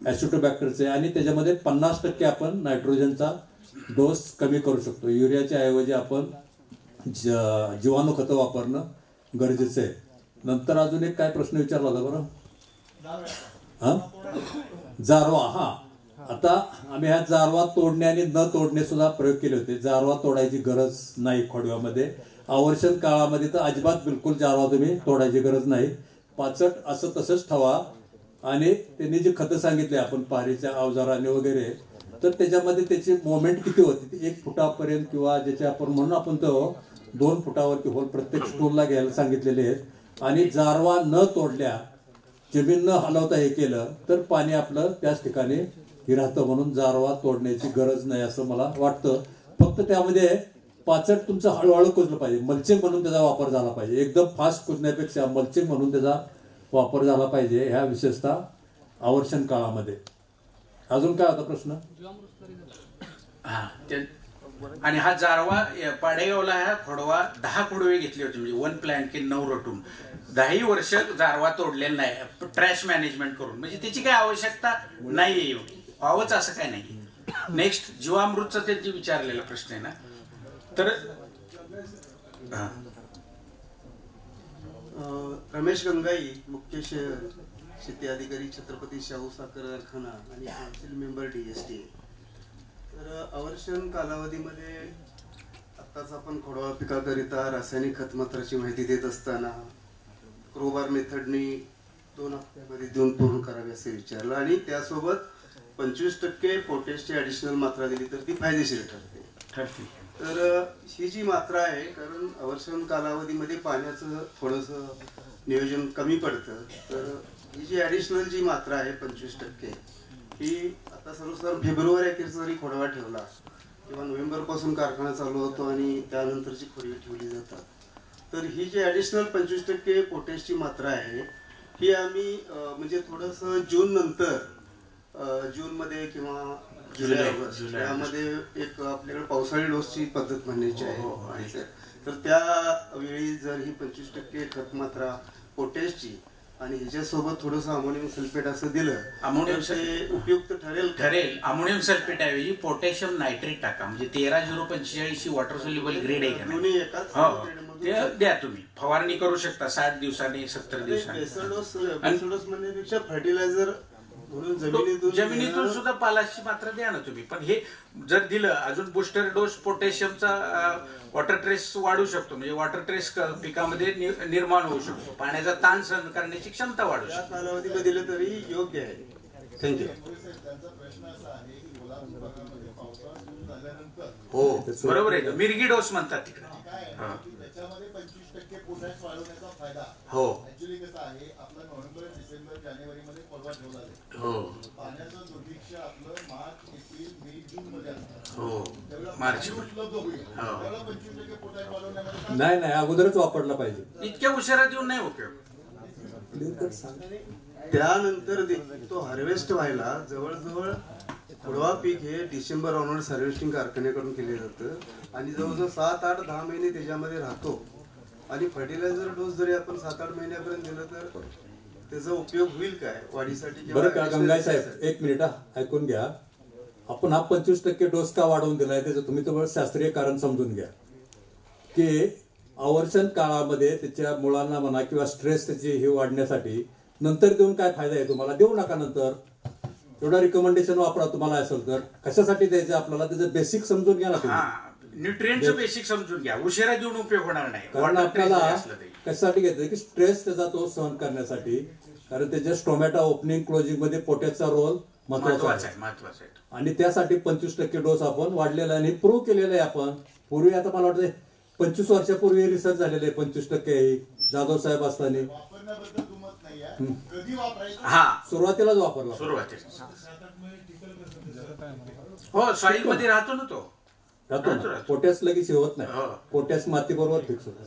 ॲसिटोबॅक्टरचे, आणि त्याच्यामध्ये 50% आपण नायट्रोजनचा डोस कमी करू शकतो. युरियाच्या ऐवजी आपण जीवाणू खतं वापरणं गरजेचं आहे. नंतर अजून एक काय प्रश्न विचारला होता बरं, जारवा. हा, आता आम्ही ह्या जारवा तोडणे आणि न तोडणे सुद्धा प्रयोग केले होते. जारवा तोडायची गरज नाही खोडव्यामध्ये. आवर्षण काळामध्ये तर अजिबात बिलकुल जारवा तुम्ही तोडायची गरज नाही. पाचट असं तसंच ठेवा. आणि त्यांनी जे खतं सांगितले आपण पहारीच्या अवजाराने वगैरे, तर त्याच्यामध्ये त्याची मोमेंट किती होती, 1 फुटापर्यंत किंवा ज्याचे आपण म्हणून आपण तो 2 फुटावरती होल प्रत्येक स्टोनला घ्यायला सांगितलेले आहेत. आणि जारवा न तोडल्या, जमीन न हलवता हे केलं तर पाणी आपलं त्याच ठिकाणी हे राहतं. म्हणून जारवा तोडण्याची गरज नाही असं मला वाटतं. फक्त त्यामध्ये पाचट तुमचं हळूहळू कुजलं पाहिजे. मल्चिंग म्हणून त्याचा वापर झाला पाहिजे. एकदम फास्ट कुजण्यापेक्षा मल्चिंग म्हणून त्याचा वापर झाला पाहिजे, ह्या विशेषतः आवर्षण काळामध्ये. अजून काय होता प्रश्न? हा आणि हा जारवा पाडेगावला ह्या खोडवा 10 खोडवे घेतले होते, म्हणजे 1 प्लॅन की 9 रटून 10 वर्ष जारवा तोडलेला नाही ट्रॅश मॅनेजमेंट करून, म्हणजे त्याची काही आवश्यकता नाहीये, व्हावंच असं काय नाही. नेक्स्ट जीवामृतचा त्यांनी विचारलेला प्रश्न आहे ना, तर रमेश गंगाई, मुख्य शेती अधिकारी, छत्रपती शाहू साखर कारखाना आणि काउन्सिल मेंबर DST. तर अवर्षण कालावधीमध्ये आत्ताच आपण खोडवा पिकाकरिता रासायनिक खतमात्राची माहिती देत असताना क्रोबार मेथडनी 2 हप्त्यामध्ये देऊन पूर्ण करावी असे विचारलं आणि त्यासोबत 25% पोटॅशची ॲडिशनल मात्रा दिली तर ती फायदेशीर ठरते. तर ही जी मात्रा आहे, कारण अवर्षण कालावधीमध्ये पाण्याचं थोडंसं नियोजन कमी पडतं, तर ही जी ॲडिशनल जी मात्रा आहे 25%, ही आता सर्वसाधारण फेब्रुवारी अखेरचा जरी खोडवा ठेवला किंवा नोव्हेंबरपासून कारखाना चालू होतो आणि त्यानंतरची खोडवी ठेवली जातात, तर ही जी ॲडिशनल 25% पोटॅशची मात्रा आहे ही आम्ही म्हणजे थोडंसं जून नंतर, जूनमध्ये किंवा जुलै ऑगस्ट यामध्ये एक आपल्याकडे पावसाळी डोसची पद्धत म्हणण्याची आहे. तर त्यावेळी जर ही 25% खत मात्रा पोटॅशची आणि ह्याच्यासोबत थोडंसं अमोनियम सल्फेट असं दिलं, अमोनियम उपयुक्त ठरेल. अमोनियम सल्फेट ऐवजी पोटॅशियम नायट्रेट टाका, म्हणजे 13-045 वॉटर सोल्युबल ग्रेड आहे का, ते द्या तुम्ही, फवारणी करू शकता 60 दिवसांनी 70 दिवसांनी. बेसल म्हणण्यापेक्षा फर्टिलायझर म्हणून जमिनीतून सुद्धा पालाशची मात्रा द्या ना तुम्ही. पण हे जर दिलं अजून बुस्टर डोस पोटॅशियमचा वॉटर ट्रेस वाढू शकतो, म्हणजे वॉटर ट्रेस पिकामध्ये निर्माण होऊ शकतो, पाण्याचा ताण सहन करण्याची क्षमता वाढू शकते. कालावधीमध्ये दिलं तरी योग्य आहे. थँक्यू. हो बरोबर आहे, मिरगी डोस म्हणतात तिकडे. त्याच्यामध्ये 25% पोटॅश वाढवण्याचा फायदा हो ऍक्च्युअली कसं आहे, आपला नोव्हेंबर, डिसेंबर, जानेवारीमध्ये खोडवा ठेवला जातो. हो पाण्याचं दुर्भिक्ष आपलं मार्च, एप्रिल, मे, जून मध्ये असतं. हो त्यावेळेला मार्च उपलब्ध होईल, त्यावेळेला 25% पोटॅश वाढवण्यामध्ये नाही अगोदरच वापरला पाहिजे. इतक्या उशिरा देऊन नाही उपयोग. त्यानंतर तो हार्वेस्ट व्हायला जवळजवळ खोडवा पीक हे डिसेंबर ऑनवर्ड हार्वेस्टिंग कारखान्याकडून केले जातं आणि जवळजवळ 7, 8, 10 महिने त्याच्यामध्ये राहतो. आणि फर्टिलायझर डोस जरी आपण 7, 8 महिन्यापर्यंत दिलं तर त्याचा उपयोग होईल काय वाढीसाठी? बरं का गंगाई साहेब, 1 मिनिट ऐकून घ्या. आपण हा 25% डोस का वाढवून दिलाय त्याचं तुम्ही तर शास्त्रीय कारण समजून घ्या, की आवर्षण काळामध्ये त्याच्या मुळांना म्हणा किंवा स्ट्रेस त्याची हे वाढण्यासाठी नंतर देऊन काय फायदा आहे तुम्हाला? देऊ नका नंतर. एवढा रिकमेंडेशन वापरा तुम्हाला असेल तर. कशासाठी द्यायचं आपल्याला त्याचं बेसिक समजून घ्या ना तुम्ही. न्यूट्रिएंटचं बेसिक समजून घ्या, उशिरा देऊन उपयोग होणार नाही. कारण आपल्याला कशासाठी घ्यायचं की स्ट्रेस त्याचा तो सहन करण्यासाठी, कारण त्याच्या स्टोमॅटो ओपनिंग क्लोजिंग मध्ये पोटॅशचा रोल महत्वाचा आहे. आणि त्यासाठी 25% डोस आपण वाढलेला आहे आणि प्रूव्ह केलेला आहे आपण. पूर्वी आता मला वाटतं 25 वर्षापूर्वी रिसर्च झालेले आहे 25% जाधव साहेब असताना. हा सुरुवातीलाच वापरला. हो सॉइल मध्ये राहतो ना तो. पोटॅश लगेच होत नाही, पोटॅश माती बरोबर फिक्स होतं.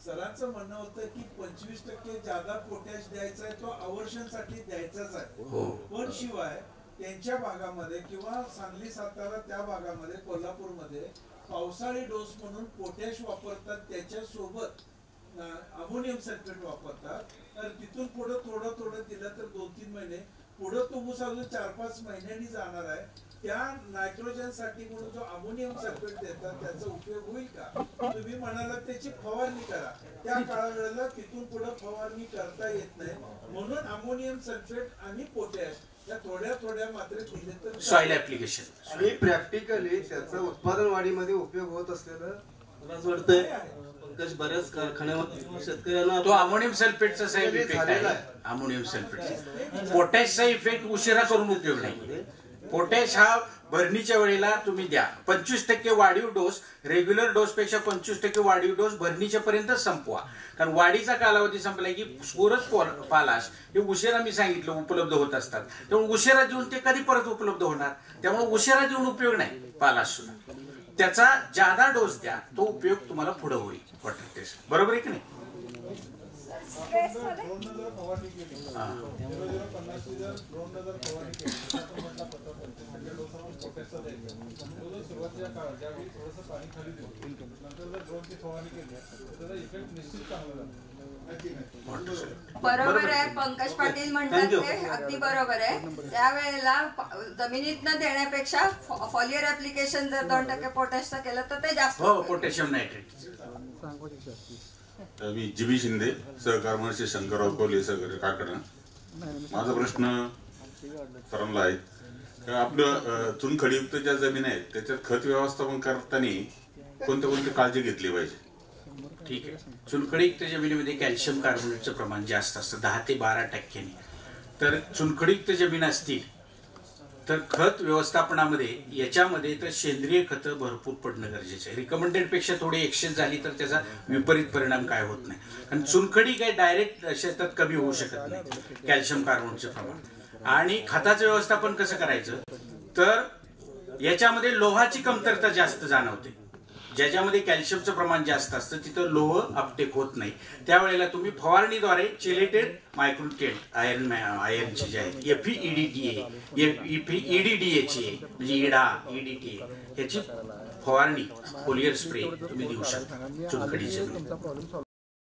सरांचं म्हणणं होतं की 25% जादा पोटॅश द्यायचा आहे, तो आवर्षणसाठी द्यायचाच आहे. पण शिवाय त्यांच्या भागामध्ये किंवा सांगली सातारा त्या भागामध्ये कोल्हापूरमध्ये पावसाळी डोस म्हणून पोटॅश वापरतात, त्याच्या सोबत अमोनियम सल्फेट वापरतात. तर तिथून पुढे थोडं थोडं दिलं तर 2-3 महिने पुढे तो ऊस अजून 4-5 महिन्यांनी जाणार आहे. त्या नायट्रोजन साठी म्हणून जो अमोनियम सल्फेट देतात त्याचा उपयोग होईल का? तुम्ही म्हणाला त्याची फवारणी करा, त्या काळावेळेला तिथून पुढे फवारणी करता येत नाही, म्हणून अमोनियम सल्फेट आणि पोटॅश या थोड्या मात्रेत दिले तर सॉइल ऍप्लिकेशन आणि प्रॅक्टिकली त्याचा उत्पादन वाढीमध्ये उपयोग होत असलेलं मला असं वाटतंय बऱ्याच कारखान्यामध्ये शेतकऱ्यांना तो अमोनियम सल्फेटचा साईड इफेक्ट आहे. अमोनियम सल्फेट पोटॅशचा इफेक्ट उशिरा करून उपयोग नाही. पोटॅश हा भरणीच्या वेळेला तुम्ही द्या. 25% वाढीव डोस, रेग्युलर डोस पेक्षा 25% वाढीव डोस भरणीच्या पर्यंत संपवा. कारण वाढीचा कालावधी संपलाय की सूरज पालाश हे उशिरा मी सांगितलं उपलब्ध होत असतात. त्यामुळे उशिरा देऊन ते कधी परत उपलब्ध होणार? त्यामुळे उशिरा देऊन उपयोग नाही. पालाश सुद्धा त्याचा जादा डोस द्या, तो उपयोग तुम्हाला पुढे होईल. वॉटर टेस्ट बरोबर आहे की नाही? ड्रोननं जर फवारणी केली 0050 जर ड्रोननं जर फवारणी केली आपण म्हटलं 50 डोस आपण पोटॅशचा द्यायचा तो सुरुवातीच्या काळात ज्यावेळी थोडंसं पाणी खाली देऊ नंतर जर ड्रोनची फवारणी केली तर त्याचा इफेक्ट निश्चित चांगला जातो. बरोबर आहे पंकज पाटील म्हणतात ते अगदी बरोबर आहे. त्यावेळेला जमिनीतनं देण्यापेक्षा फॉलियर ऍप्लिकेशन जर 2% पोटॅशचं केलं तर ते जास्त पोटॅशियम नायट्रेट. मी जीबी शिंदे सहकार मंत्री शंकरराव कोल्हे सहकारी कारखाना. माझा प्रश्न सरांना आहे का आपलं चुनखडीयुक्त ज्या जमीन आहेत त्याच्यात खत व्यवस्थापन करताना कोणती काळजी घेतली पाहिजे? ठीक आहे. चुनखडीयुक्त जमिनीमध्ये कॅल्शियम कार्बोनेटचं प्रमाण जास्त असतं 10 ते 12%. तर चुनखडीयुक्त जमीन असतील तर खत व्यवस्थापनामध्ये याच्यामध्ये तर सेंद्रिय खतं भरपूर पडणं गरजेचं आहे. रिकमेंडेड पेक्षा थोडी एक्सेस झाली तर त्याचा विपरीत परिणाम काय होत नाही. कारण चुनखडी काय डायरेक्ट शेतात कमी होऊ शकत नाही कॅल्शियम कार्बोनेटचं प्रमाण. आणि खताचं व्यवस्थापन कसं करायचं तर याच्यामध्ये लोहाची कमतरता जास्त जाणवते. ज्याच्यामध्ये कॅल्शियमचं प्रमाण जास्त असतं तिथं लोह अपटेक होत नाही. त्यावेळेला तुम्ही फवारणीद्वारे चिलेटेड मायक्रोन्यूट्रिएंट आयर्नचे जे आहेत EDDA म्हणजे इडा EDTA ह्याची फवारणी फोलियर स्प्रे तुम्ही देऊ शकता चुनखडी जमिनीत.